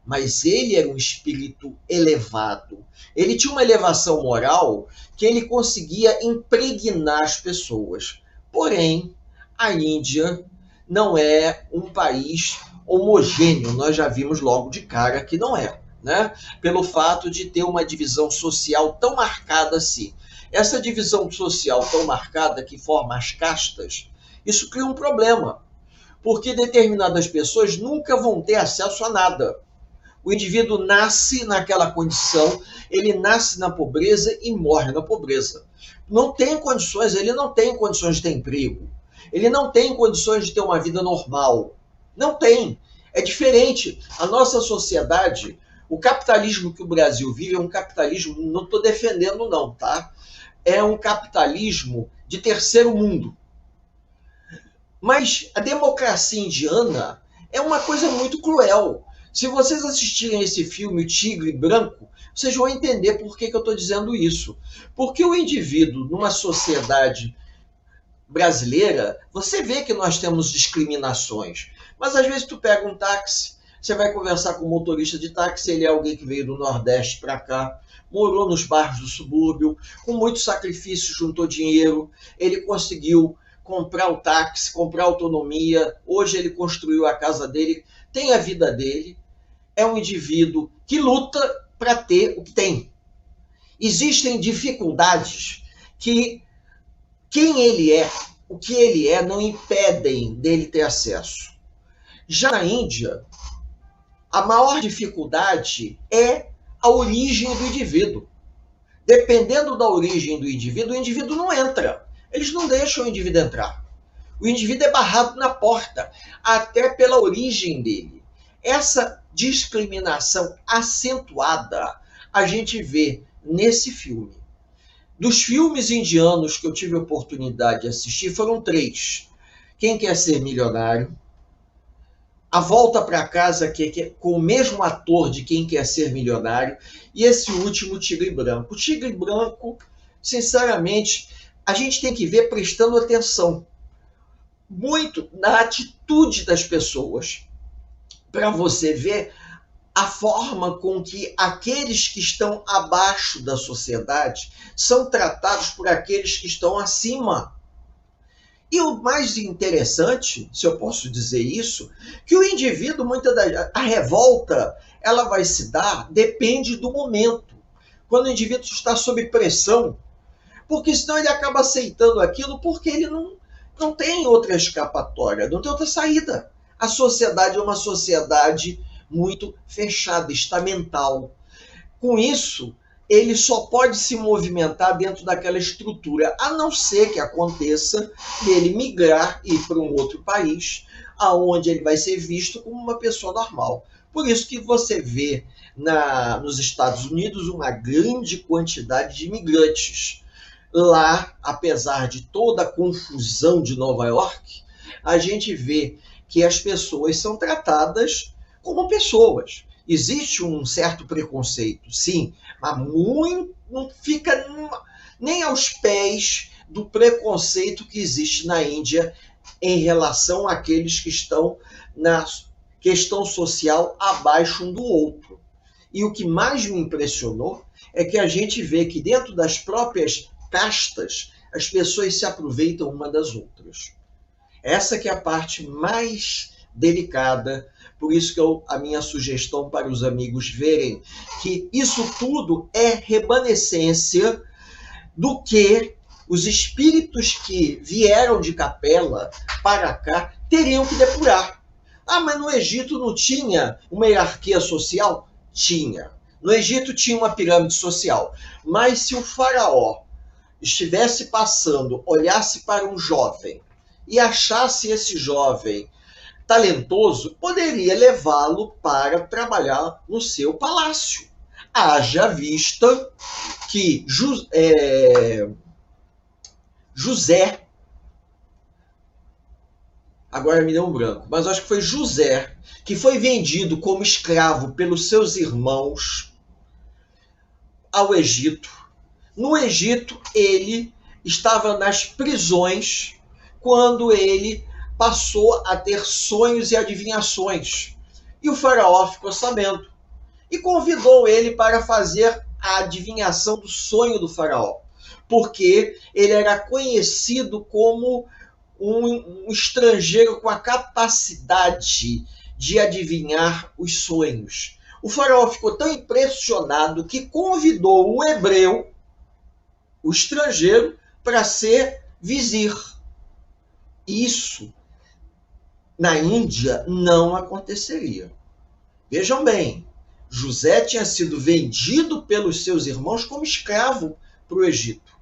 Mas ele era um espírito elevado. Ele tinha uma elevação moral que ele conseguia impregnar as pessoas. Porém, a Índia não é um país homogêneo. Nós já vimos logo de cara que não é, né? Pelo fato de ter uma divisão social tão marcada assim. Essa divisão social tão marcada que forma as castas, isso cria um problema, porque determinadas pessoas nunca vão ter acesso a nada. O indivíduo nasce naquela condição, ele nasce na pobreza e morre na pobreza. Não tem condições, ele não tem condições de ter emprego. Ele não tem condições de ter uma vida normal. Não tem. É diferente. A nossa sociedade, o capitalismo que o Brasil vive é um capitalismo, não estou defendendo não, tá? É um capitalismo de terceiro mundo. Mas a democracia indiana é uma coisa muito cruel. Se vocês assistirem esse filme, O Tigre Branco, vocês vão entender por que eu estou dizendo isso. Porque o indivíduo, numa sociedade brasileira, você vê que nós temos discriminações. Mas às vezes tu pega um táxi, você vai conversar com o motorista de táxi, ele é alguém que veio do Nordeste para cá, morou nos bairros do subúrbio, com muito sacrifício, juntou dinheiro, ele conseguiu comprar o táxi, comprar autonomia, hoje ele construiu a casa dele, tem a vida dele, é um indivíduo que luta para ter o que tem. Existem dificuldades que quem ele é, o que ele é, não impedem dele ter acesso. Já na Índia, a maior dificuldade é a origem do indivíduo. Dependendo da origem do indivíduo, o indivíduo não entra. Eles não deixam o indivíduo entrar. O indivíduo é barrado na porta, até pela origem dele. Essa discriminação acentuada a gente vê nesse filme. Dos filmes indianos que eu tive a oportunidade de assistir, foram 3. Quem Quer Ser Milionário, A Volta para Casa, que é com o mesmo ator de Quem Quer Ser Milionário, e esse último, Tigre Branco. O Tigre Branco, sinceramente, a gente tem que ver prestando atenção muito na atitude das pessoas, para você ver a forma com que aqueles que estão abaixo da sociedade são tratados por aqueles que estão acima. E o mais interessante, se eu posso dizer isso, que o indivíduo, a revolta, ela vai se dar, depende do momento. Quando o indivíduo está sob pressão, porque senão ele acaba aceitando aquilo porque ele não tem outra escapatória, não tem outra saída. A sociedade é uma sociedade muito fechada, estamental. Com isso, ele só pode se movimentar dentro daquela estrutura, a não ser que aconteça dele migrar e ir para um outro país, aonde ele vai ser visto como uma pessoa normal. Por isso que você vê nos Estados Unidos uma grande quantidade de imigrantes. Lá, apesar de toda a confusão de Nova York, a gente vê que as pessoas são tratadas como pessoas. Existe um certo preconceito, sim, mas não fica nem aos pés do preconceito que existe na Índia em relação àqueles que estão na questão social abaixo um do outro. E o que mais me impressionou é que a gente vê que dentro das próprias castas as pessoas se aproveitam uma das outras. Essa que é a parte mais delicada. Por isso que a minha sugestão para os amigos verem que isso tudo é remanescência do que os espíritos que vieram de Capela para cá teriam que depurar. Ah, mas no Egito não tinha uma hierarquia social? Tinha. No Egito tinha uma pirâmide social. Mas se o faraó estivesse passando, olhasse para um jovem e achasse esse jovem talentoso, poderia levá-lo para trabalhar no seu palácio. Haja vista que José, agora me deu um branco, mas acho que foi José, que foi vendido como escravo pelos seus irmãos ao Egito. No Egito, ele estava nas prisões quando ele passou a ter sonhos e adivinhações. E o faraó ficou sabendo e convidou ele para fazer a adivinhação do sonho do faraó, porque ele era conhecido como um estrangeiro com a capacidade de adivinhar os sonhos. O faraó ficou tão impressionado que convidou o hebreu, o estrangeiro, para ser vizir. Isso na Índia não aconteceria. Vejam bem, José tinha sido vendido pelos seus irmãos como escravo para o Egito.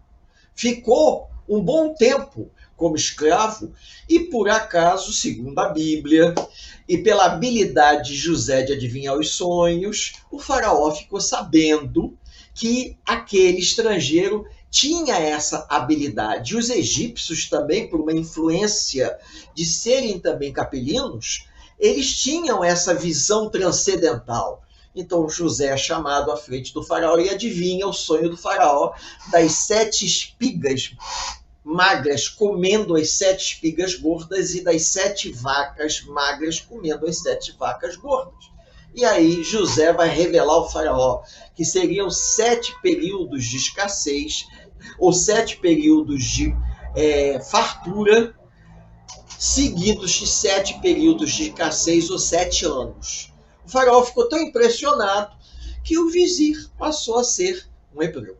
Ficou um bom tempo como escravo e, por acaso, segundo a Bíblia, e pela habilidade de José de adivinhar os sonhos, o faraó ficou sabendo que aquele estrangeiro tinha essa habilidade. E os egípcios também, por uma influência de serem também capelinos, eles tinham essa visão transcendental. Então José é chamado à frente do faraó e adivinha o sonho do faraó das 7 espigas magras comendo as 7 espigas gordas e das 7 vacas magras comendo as 7 vacas gordas. E aí José vai revelar ao faraó que seriam 7 períodos de escassez ou 7 períodos de fartura, seguidos de 7 períodos de escassez ou 7 anos. O faraó ficou tão impressionado que o vizir passou a ser um hebreu.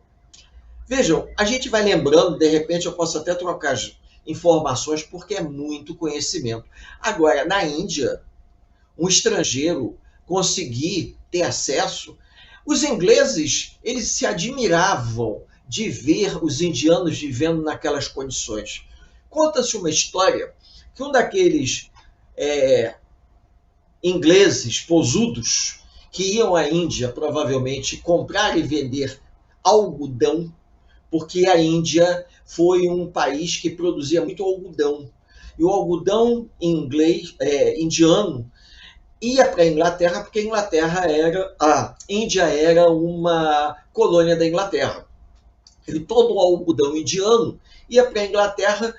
Vejam, a gente vai lembrando, de repente eu posso até trocar informações porque é muito conhecimento. Agora, na Índia, um estrangeiro conseguir ter acesso, os ingleses, eles se admiravam de ver os indianos vivendo naquelas condições. Conta-se uma história que um daqueles ingleses posudos que iam à Índia provavelmente comprar e vender algodão, porque a Índia foi um país que produzia muito algodão. E o algodão indiano ia para a Inglaterra, porque a Índia era uma colônia da Inglaterra. E todo o algodão indiano ia para a Inglaterra,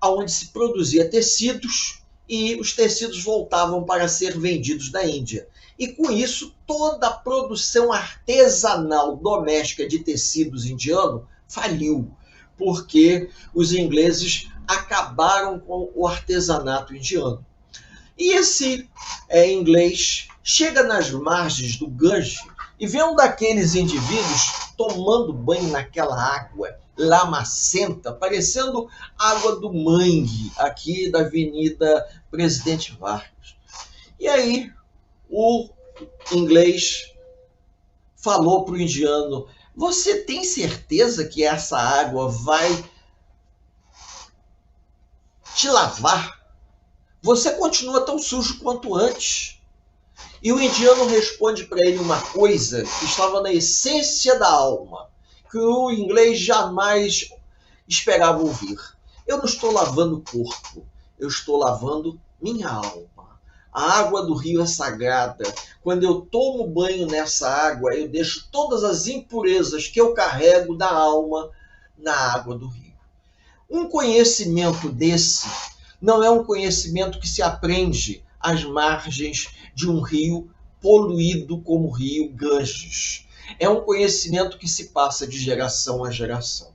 onde se produzia tecidos, e os tecidos voltavam para ser vendidos na Índia. E com isso, toda a produção artesanal doméstica de tecidos indiano faliu, porque os ingleses acabaram com o artesanato indiano. E esse inglês chega nas margens do Ganges e vê um daqueles indivíduos tomando banho naquela água lamacenta, parecendo água do mangue, aqui da Avenida Presidente Vargas. E aí o inglês falou para o indiano: você tem certeza que essa água vai te lavar? Você continua tão sujo quanto antes. E o indiano responde para ele uma coisa que estava na essência da alma, que o inglês jamais esperava ouvir. Eu não estou lavando o corpo, eu estou lavando minha alma. A água do rio é sagrada. Quando eu tomo banho nessa água, eu deixo todas as impurezas que eu carrego da alma na água do rio. Um conhecimento desse não é um conhecimento que se aprende às margens de um rio poluído como o rio Ganges. É um conhecimento que se passa de geração a geração.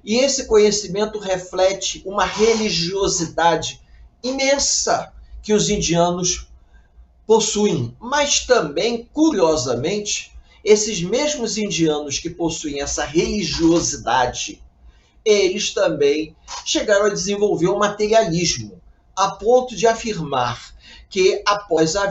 E esse conhecimento reflete uma religiosidade imensa que os indianos possuem. Mas também, curiosamente, esses mesmos indianos que possuem essa religiosidade, eles também chegaram a desenvolver o materialismo, a ponto de afirmar que após a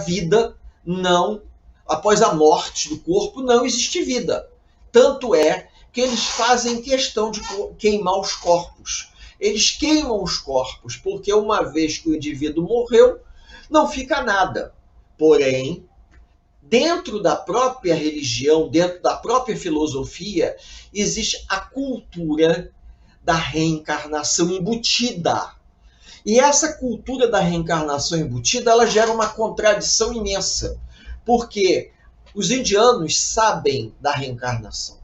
morte do corpo, não existe vida. Tanto é que eles fazem questão de queimar os corpos. Eles queimam os corpos, porque uma vez que o indivíduo morreu, não fica nada. Porém, dentro da própria religião, dentro da própria filosofia, existe a cultura da reencarnação embutida. E essa cultura da reencarnação embutida, ela gera uma contradição imensa, porque os indianos sabem da reencarnação.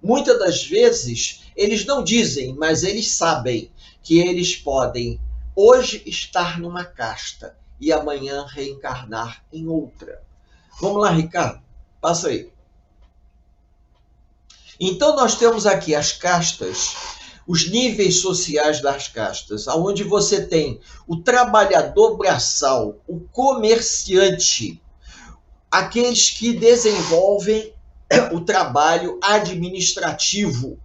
Muitas das vezes, eles não dizem, mas eles sabem que eles podem hoje estar numa casta e amanhã reencarnar em outra. Vamos lá, Ricardo, passa aí. Então nós temos aqui as castas, os níveis sociais das castas, onde você tem o trabalhador braçal, o comerciante, aqueles que desenvolvem o trabalho administrativo.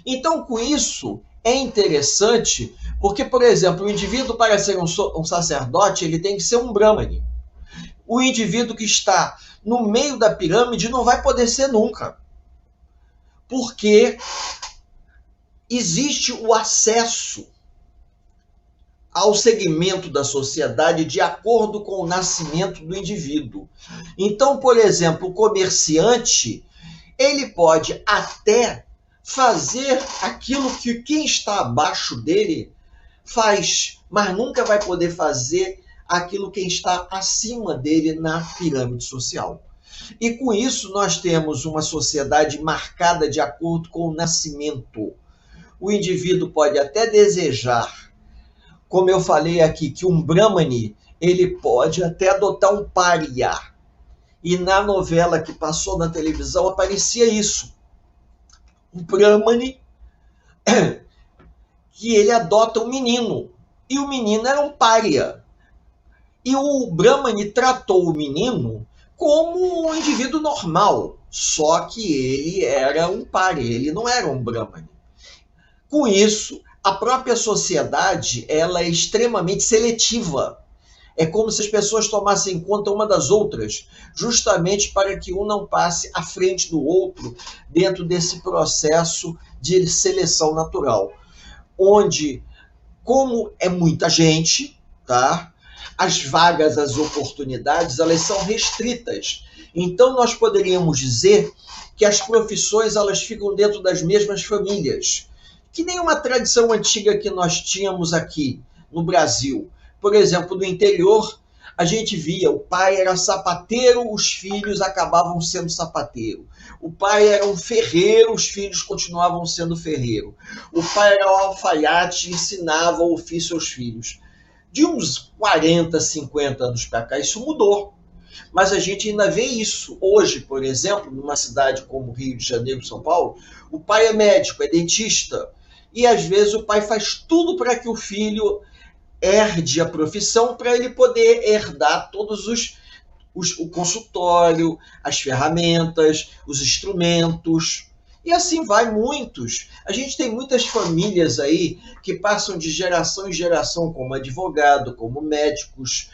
Então, com isso, é interessante, porque, por exemplo, o indivíduo, para ser um sacerdote, ele tem que ser um brahmane. O indivíduo que está no meio da pirâmide não vai poder ser nunca, porque existe o acesso ao segmento da sociedade de acordo com o nascimento do indivíduo. Então, por exemplo, o comerciante, ele pode até fazer aquilo que quem está abaixo dele faz, mas nunca vai poder fazer aquilo que está acima dele na pirâmide social. E com isso nós temos uma sociedade marcada de acordo com o nascimento. O indivíduo pode até desejar, como eu falei aqui, que um Brahmane, ele pode até adotar um pária. E na novela que passou na televisão aparecia isso. Um Brahmane que ele adota um menino. E o menino era um pária. E o Brahmane tratou o menino como um indivíduo normal, só que ele era um pária, ele não era um Brahmane. Com isso, a própria sociedade ela é extremamente seletiva. É como se as pessoas tomassem conta uma das outras, justamente para que um não passe à frente do outro dentro desse processo de seleção natural. Onde, como é muita gente, tá? As vagas, as oportunidades, elas são restritas. Então, nós poderíamos dizer que as profissões elas ficam dentro das mesmas famílias. Que nem uma tradição antiga que nós tínhamos aqui no Brasil. Por exemplo, no interior, a gente via o pai era sapateiro, os filhos acabavam sendo sapateiro. O pai era um ferreiro, os filhos continuavam sendo ferreiro. O pai era um alfaiate e ensinava o ofício aos filhos. De uns 40, 50 anos para cá, isso mudou. Mas a gente ainda vê isso. Hoje, por exemplo, numa cidade como Rio de Janeiro, São Paulo, o pai é médico, é dentista. E às vezes o pai faz tudo para que o filho herde a profissão, para ele poder herdar todos o consultório, as ferramentas, os instrumentos. E assim vai muitos. A gente tem muitas famílias aí que passam de geração em geração como advogado, como médicos,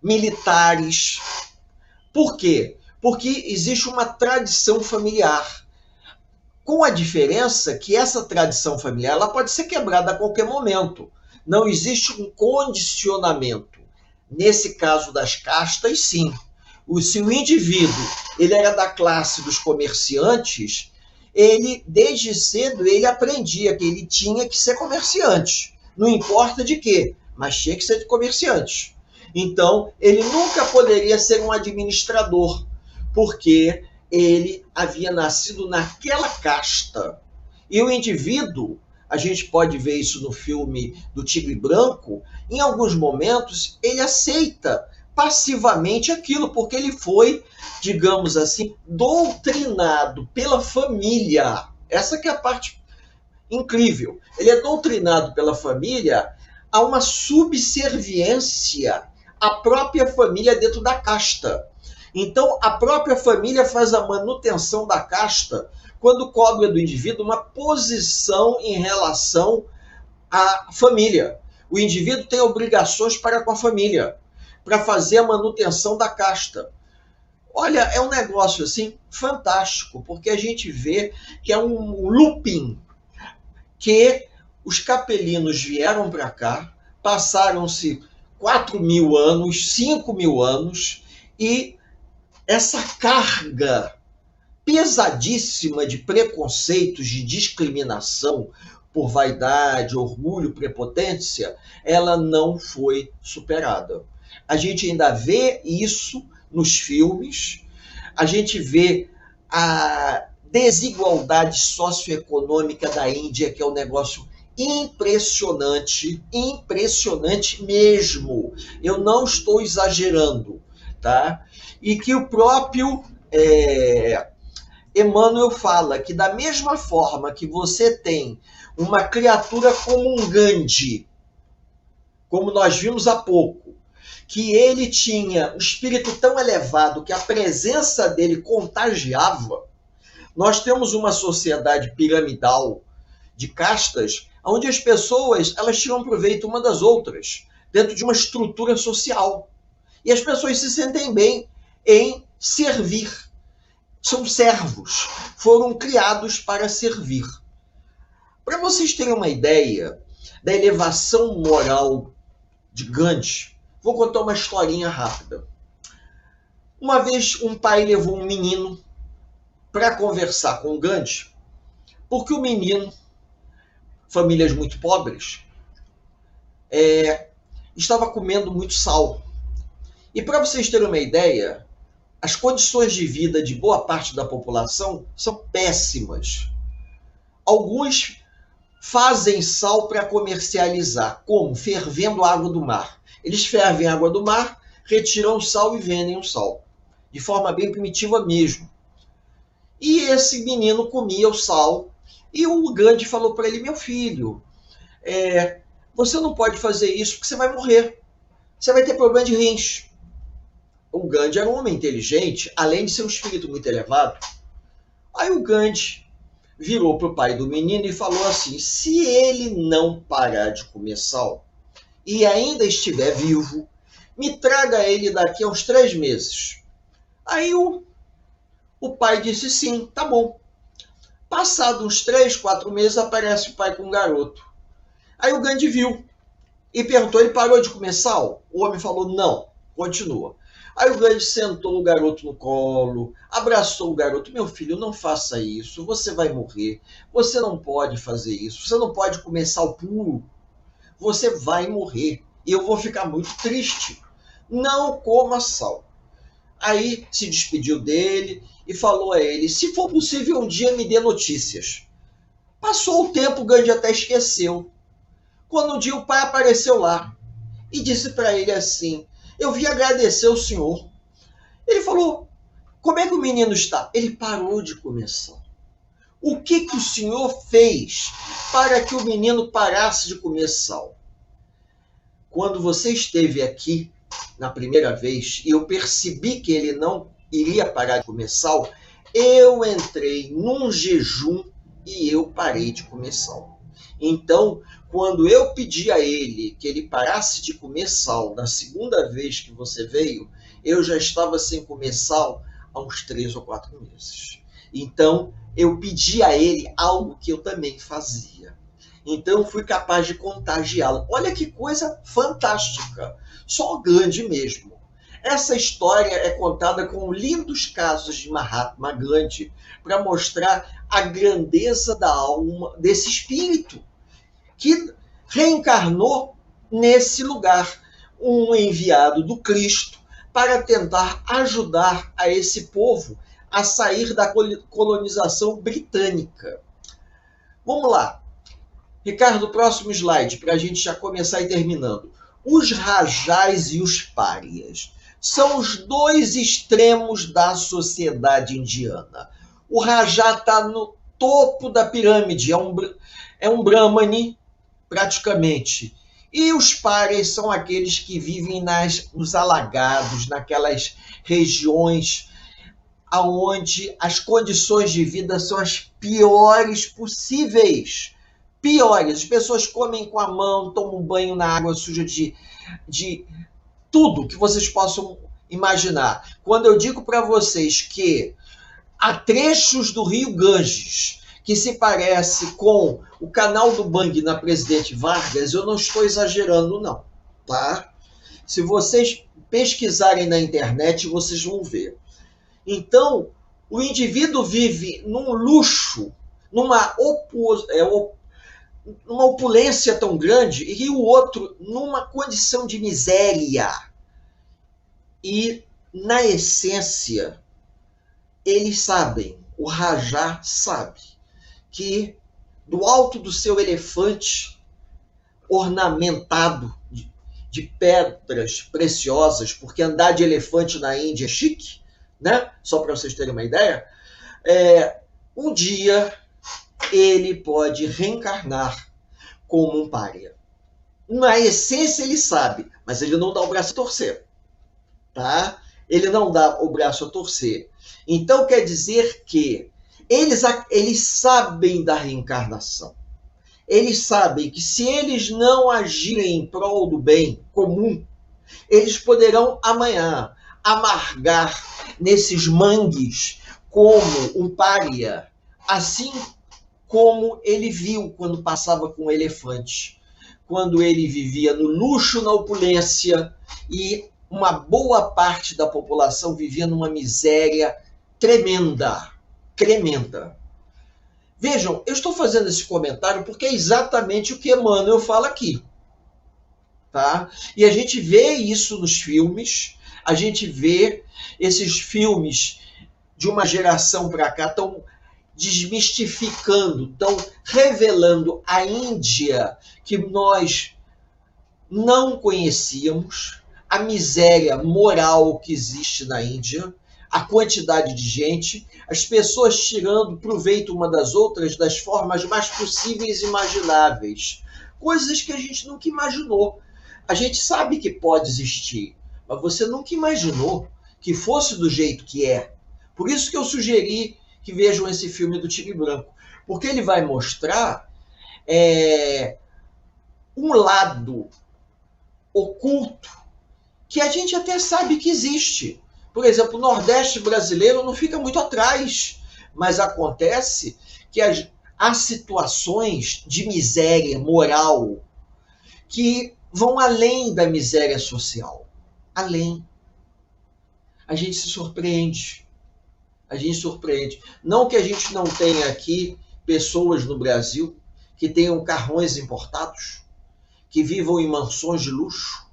militares. Por quê? Porque existe uma tradição familiar. Com a diferença que essa tradição familiar ela pode ser quebrada a qualquer momento. Não existe um condicionamento. Nesse caso das castas, sim. Se o indivíduo ele era da classe dos comerciantes, ele, desde cedo, ele aprendia que ele tinha que ser comerciante. Não importa de quê, mas tinha que ser de comerciante. Então, ele nunca poderia ser um administrador, porque ele havia nascido naquela casta. E o indivíduo, a gente pode ver isso no filme do Tigre Branco, em alguns momentos ele aceita passivamente aquilo, porque ele foi, digamos assim, doutrinado pela família. Essa que é a parte incrível. Ele é doutrinado pela família a uma subserviência à própria família dentro da casta. Então, a própria família faz a manutenção da casta quando cobra do indivíduo uma posição em relação à família. O indivíduo tem obrigações para com a família, para fazer a manutenção da casta. Olha, é um negócio assim fantástico, porque a gente vê que é um looping, que os capelinos vieram para cá, passaram-se 4.000 anos, 5.000 anos, e essa carga pesadíssima de preconceitos, de discriminação por vaidade, orgulho, prepotência, ela não foi superada. A gente ainda vê isso nos filmes, a gente vê a desigualdade socioeconômica da Índia, que é um negócio impressionante, impressionante mesmo. Eu não estou exagerando, tá? E que o próprio Emmanuel fala que da mesma forma que você tem uma criatura como um Gandhi, como nós vimos há pouco, que ele tinha um espírito tão elevado que a presença dele contagiava, nós temos uma sociedade piramidal de castas, onde as pessoas elas tiram proveito uma das outras, dentro de uma estrutura social. E as pessoas se sentem bem em servir. São servos, foram criados para servir. Para vocês terem uma ideia da elevação moral de Gandhi, vou contar uma historinha rápida. Uma vez um pai levou um menino para conversar com Gandhi, porque o menino, famílias muito pobres, estava comendo muito sal. E para vocês terem uma ideia, as condições de vida de boa parte da população são péssimas. Alguns fazem sal para comercializar, como? Fervendo a água do mar. Eles fervem a água do mar, retiram o sal e vendem o sal, de forma bem primitiva mesmo. E esse menino comia o sal, e o Gandhi falou para ele: meu filho, você não pode fazer isso porque você vai morrer. Você vai ter problema de rins. O Gandhi era um homem inteligente, além de ser um espírito muito elevado. Aí o Gandhi virou para o pai do menino e falou assim: se ele não parar de comer sal e ainda estiver vivo, me traga ele daqui a uns 3 meses. Aí o pai disse: sim, tá bom. Passados uns 3, 4 meses, aparece o pai com um garoto. Aí o Gandhi viu e perguntou: ele parou de comer sal? O homem falou: não, continua. Aí o Gandhi sentou o garoto no colo, abraçou o garoto: meu filho, não faça isso, você vai morrer, você não pode fazer isso, você não pode comer sal puro, você vai morrer e eu vou ficar muito triste. Não coma sal. Aí se despediu dele e falou a ele: se for possível, um dia me dê notícias. Passou o tempo, o Gandhi até esqueceu. Quando um dia o pai apareceu lá e disse para ele assim: eu vim agradecer o senhor. Ele falou: como é que o menino está? Ele parou de comer sal. O que o senhor fez para que o menino parasse de comer sal? Quando você esteve aqui na primeira vez e eu percebi que ele não iria parar de comer sal, eu entrei num jejum e eu parei de comer sal. Então, quando eu pedi a ele que ele parasse de comer sal na segunda vez que você veio, eu já estava sem comer sal há uns 3 ou 4 meses. Então, eu pedi a ele algo que eu também fazia. Então, eu fui capaz de contagiá-lo. Olha que coisa fantástica. Só o Gandhi mesmo. Essa história é contada com lindos casos de Mahatma Gandhi para mostrar a grandeza da alma desse espírito que reencarnou nesse lugar, um enviado do Cristo para tentar ajudar a esse povo a sair da colonização britânica. Vamos lá. Ricardo, próximo slide, para a gente já começar e terminando. Os rajás e os párias são os 2 extremos da sociedade indiana. O rajá está no topo da pirâmide, é um brahmane, praticamente. E os párias são aqueles que vivem nos alagados, naquelas regiões onde as condições de vida são as piores possíveis. Piores. As pessoas comem com a mão, tomam banho na água suja de tudo que vocês possam imaginar. Quando eu digo para vocês que há trechos do rio Ganges que se parece com o canal do Bang na Presidente Vargas, eu não estou exagerando, não. Tá? Se vocês pesquisarem na internet, vocês vão ver. Então, o indivíduo vive num luxo, numa opulência tão grande, e o outro numa condição de miséria. E, na essência, eles sabem, o Rajá sabe, que do alto do seu elefante, ornamentado de pedras preciosas, porque andar de elefante na Índia é chique, né? Só para vocês terem uma ideia, um dia ele pode reencarnar como um pária. Na essência ele sabe, mas ele não dá o braço a torcer. Tá? Ele não dá o braço a torcer. Então quer dizer que eles sabem da reencarnação. Eles sabem que se eles não agirem em prol do bem comum, eles poderão amanhã amargar nesses mangues como um pária, assim como ele viu quando passava com o elefante, quando ele vivia no luxo, na opulência, e uma boa parte da população vivia numa miséria tremenda, tremenda. Vejam, eu estou fazendo esse comentário porque é exatamente o que Emmanuel fala aqui. tá? E a gente vê isso nos filmes, a gente vê esses filmes de uma geração para cá estão desmistificando, estão revelando a Índia que nós não conhecíamos, a miséria moral que existe na Índia, a quantidade de gente, as pessoas tirando proveito uma das outras das formas mais possíveis e imagináveis. Coisas que a gente nunca imaginou. A gente sabe que pode existir, mas você nunca imaginou que fosse do jeito que é. Por isso que eu sugeri que vejam esse filme do Tigre Branco, porque ele vai mostrar um lado oculto que a gente até sabe que existe. Por exemplo, o Nordeste brasileiro não fica muito atrás, mas acontece que há situações de miséria moral que vão além da miséria social. Além. A gente se surpreende. A gente surpreende. Não que a gente não tenha aqui pessoas no Brasil que tenham carrões importados, que vivam em mansões de luxo,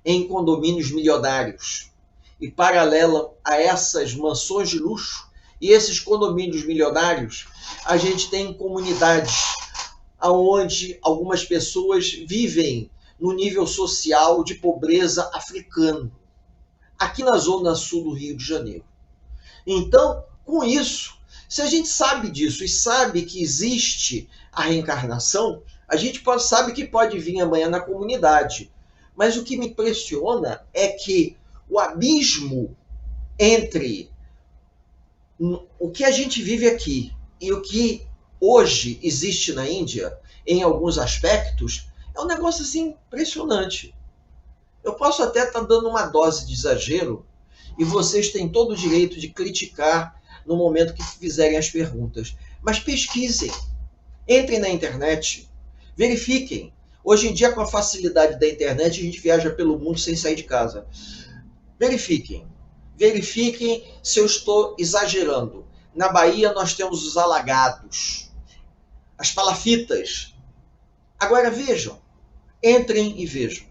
em condomínios milionários. E paralelo a essas mansões de luxo e esses condomínios milionários, a gente tem comunidades onde algumas pessoas vivem no nível social de pobreza africano, aqui na zona sul do Rio de Janeiro. Então, com isso, se a gente sabe disso e sabe que existe a reencarnação, a gente sabe que pode vir amanhã na comunidade. Mas o que me impressiona é que o abismo entre o que a gente vive aqui e o que hoje existe na Índia, em alguns aspectos, é um negócio assim impressionante. Eu posso até estar dando uma dose de exagero e vocês têm todo o direito de criticar no momento que fizerem as perguntas. Mas pesquisem, entrem na internet, verifiquem. Hoje em dia, com a facilidade da internet, a gente viaja pelo mundo sem sair de casa. Verifiquem. Verifiquem se eu estou exagerando. Na Bahia, nós temos os alagados, as palafitas. Agora vejam, entrem e vejam.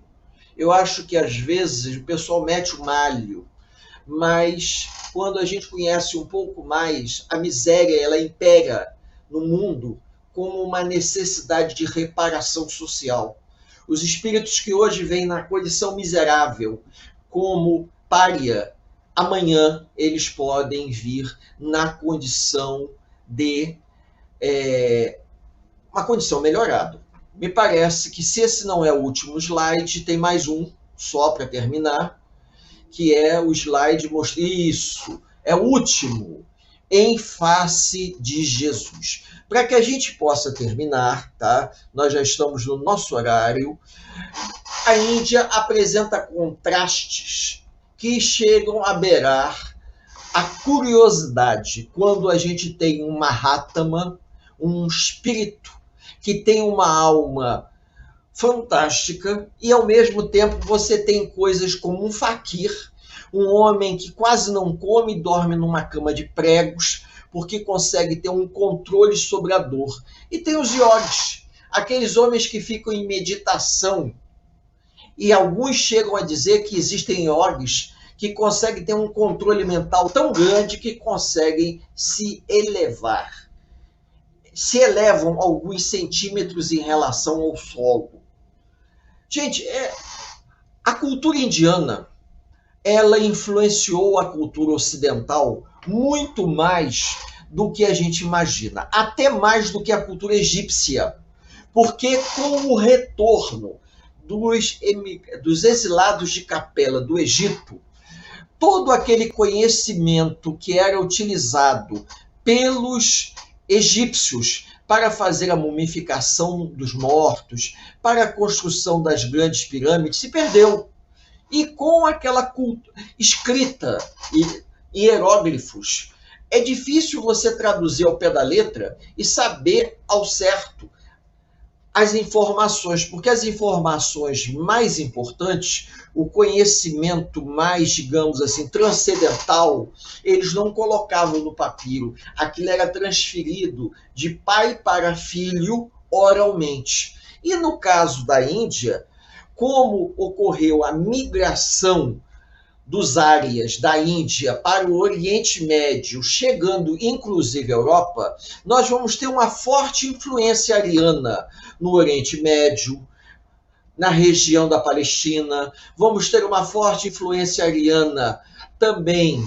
Eu acho que às vezes o pessoal mete o malho, mas quando a gente conhece um pouco mais, a miséria ela impera no mundo como uma necessidade de reparação social. Os espíritos que hoje vêm na condição miserável, como pária, amanhã eles podem vir na condição de uma condição melhorada. Me parece que se esse não é o último slide, tem mais um, só para terminar, que é o slide mostrando isso, é o último, em face de Jesus. Para que a gente possa terminar, tá? Nós já estamos no nosso horário. A Índia apresenta contrastes que chegam a beirar a curiosidade quando a gente tem um Mahatma, um espírito que tem uma alma fantástica e ao mesmo tempo você tem coisas como um faquir, um homem que quase não come e dorme numa cama de pregos porque consegue ter um controle sobre a dor. E tem os yogis, aqueles homens que ficam em meditação. E alguns chegam a dizer que existem yogis que conseguem ter um controle mental tão grande que conseguem se elevar. Se elevam alguns centímetros em relação ao solo. Gente, a cultura indiana, ela influenciou a cultura ocidental muito mais do que a gente imagina, até mais do que a cultura egípcia, porque com o retorno dos exilados de Capela do Egito, todo aquele conhecimento que era utilizado pelos egípcios para fazer a mumificação dos mortos, para a construção das grandes pirâmides, se perdeu. E com aquela escrita e hieróglifos, é difícil você traduzir ao pé da letra e saber ao certo as informações, porque as informações mais importantes, o conhecimento mais, digamos assim, transcendental, eles não colocavam no papiro. Aquilo era transferido de pai para filho oralmente. E no caso da Índia, como ocorreu a migração dos áreas da Índia para o Oriente Médio, chegando inclusive à Europa, nós vamos ter uma forte influência ariana no Oriente Médio, na região da Palestina, vamos ter uma forte influência ariana também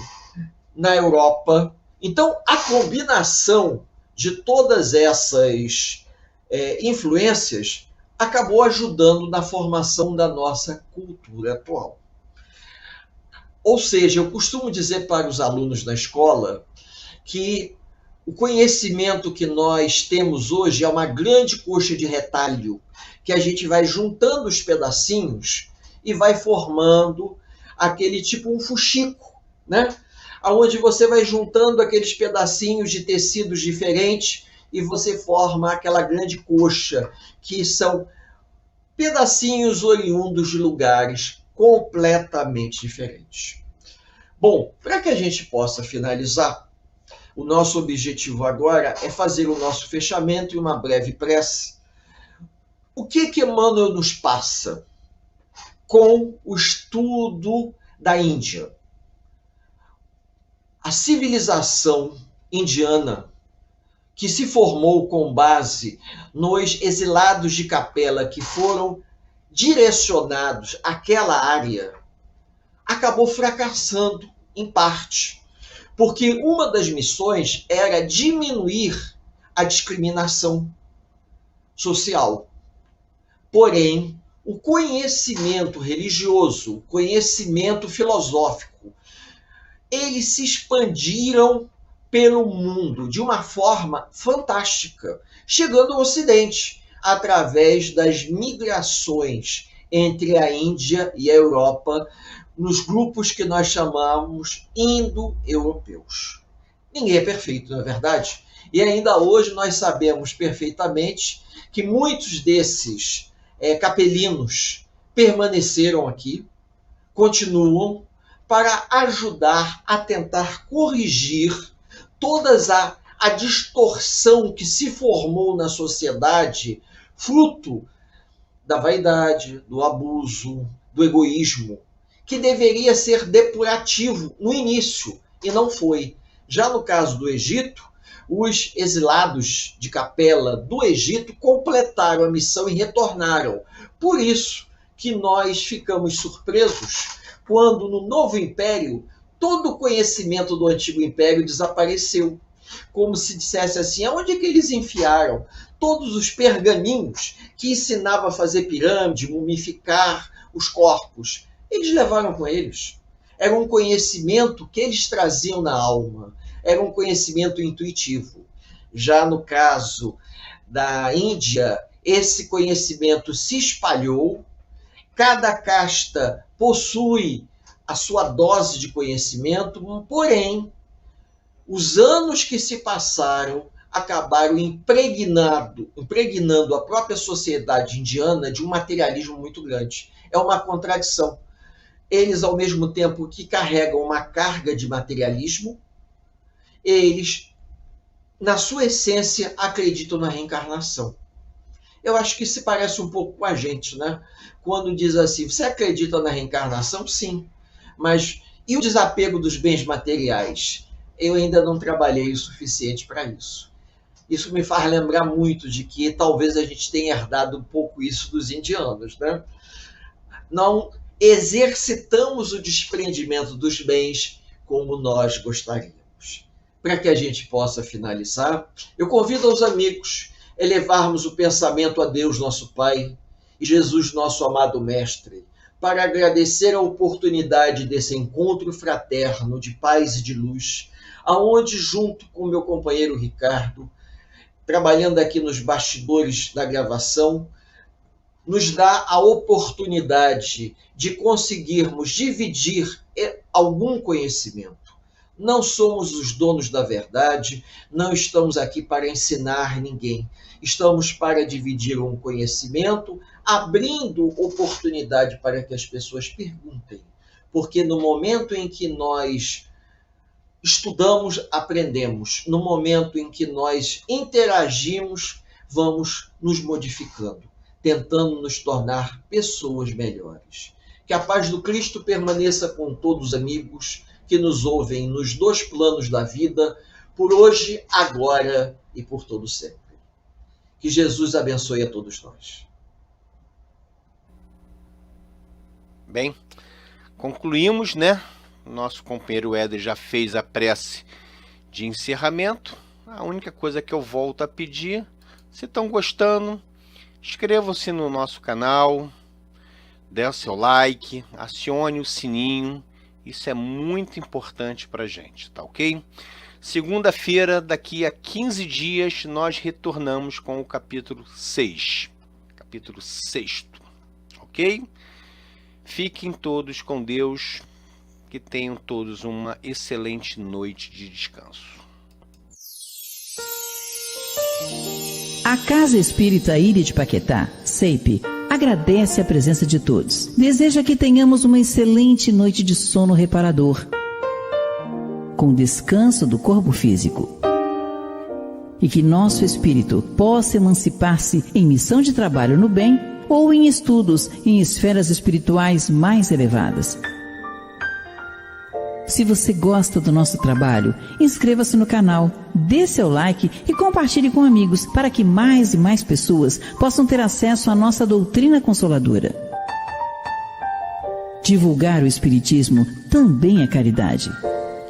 na Europa. Então, a combinação de todas essas influências acabou ajudando na formação da nossa cultura atual. Ou seja, eu costumo dizer para os alunos na escola que o conhecimento que nós temos hoje é uma grande coxa de retalho, que a gente vai juntando os pedacinhos e vai formando aquele tipo um fuxico, né? Onde você vai juntando aqueles pedacinhos de tecidos diferentes e você forma aquela grande coxa, que são pedacinhos oriundos de lugares completamente diferentes. Bom, para que a gente possa finalizar, o nosso objetivo agora é fazer o nosso fechamento e uma breve prece. O que Emmanuel nos passa com o estudo da Índia? A civilização indiana, que se formou com base nos exilados de Capela que foram direcionados àquela área, acabou fracassando em parte, porque uma das missões era diminuir a discriminação social. Porém, o conhecimento religioso, o conhecimento filosófico, eles se expandiram pelo mundo de uma forma fantástica, chegando ao Ocidente, através das migrações entre a Índia e a Europa, nos grupos que nós chamamos indo-europeus. Ninguém é perfeito, não é verdade? E ainda hoje nós sabemos perfeitamente que muitos desses capelinos permaneceram aqui, continuam, para ajudar a tentar corrigir toda a distorção que se formou na sociedade, fruto da vaidade, do abuso, do egoísmo, que deveria ser depurativo no início, e não foi. Já no caso do Egito, os exilados de Capela do Egito completaram a missão e retornaram. Por isso que nós ficamos surpresos quando no novo império todo o conhecimento do antigo império desapareceu. Como se dissesse assim, aonde é que eles enfiaram todos os pergaminhos que ensinavam a fazer pirâmide, mumificar os corpos? Eles levaram com eles. Era um conhecimento que eles traziam na alma. Era um conhecimento intuitivo. Já no caso da Índia, esse conhecimento se espalhou. Cada casta possui a sua dose de conhecimento, porém, os anos que se passaram acabaram impregnando a própria sociedade indiana de um materialismo muito grande. É uma contradição. Eles, ao mesmo tempo que carregam uma carga de materialismo, eles, na sua essência, acreditam na reencarnação. Eu acho que se parece um pouco com a gente, né? Quando diz assim, você acredita na reencarnação? Sim. Mas e o desapego dos bens materiais? Eu ainda não trabalhei o suficiente para isso. Isso me faz lembrar muito de que talvez a gente tenha herdado um pouco isso dos indianos, né? Não exercitamos o desprendimento dos bens como nós gostaríamos. Para que a gente possa finalizar, eu convido aos amigos a elevarmos o pensamento a Deus, nosso Pai, e Jesus, nosso amado Mestre, para agradecer a oportunidade desse encontro fraterno de paz e de luz, aonde, junto com meu companheiro Ricardo, trabalhando aqui nos bastidores da gravação, nos dá a oportunidade de conseguirmos dividir algum conhecimento. Não somos os donos da verdade, não estamos aqui para ensinar ninguém. Estamos para dividir um conhecimento, abrindo oportunidade para que as pessoas perguntem. Porque no momento em que nós estudamos, aprendemos. No momento em que nós interagimos, vamos nos modificando. tentando nos tornar pessoas melhores. Que a paz do Cristo permaneça com todos os amigos que nos ouvem nos dois planos da vida, por hoje, agora e por todo sempre. Que Jesus abençoe a todos nós. Bem, concluímos, né? Nosso companheiro Éder já fez a prece de encerramento. A única coisa que eu volto a pedir, se estão gostando, inscrevam-se no nosso canal, dê o seu like, acione o sininho. Isso é muito importante para a gente, tá ok? Segunda-feira, daqui a 15 dias, nós retornamos com o capítulo 6. Capítulo 6, ok? Fiquem todos com Deus, que tenham todos uma excelente noite de descanso. A Casa Espírita Ilha de Paquetá, CEIP, agradece a presença de todos. Deseja que tenhamos uma excelente noite de sono reparador, com descanso do corpo físico. E que nosso espírito possa emancipar-se em missão de trabalho no bem ou em estudos em esferas espirituais mais elevadas. Se você gosta do nosso trabalho, inscreva-se no canal, dê seu like e compartilhe com amigos para que mais e mais pessoas possam ter acesso à nossa doutrina consoladora. Divulgar o Espiritismo também é caridade.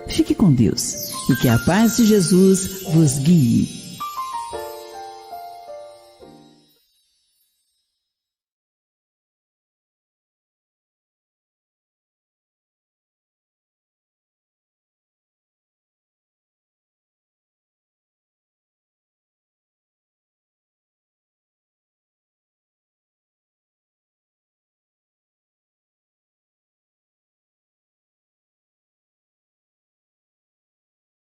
Fique com Deus e que a paz de Jesus vos guie.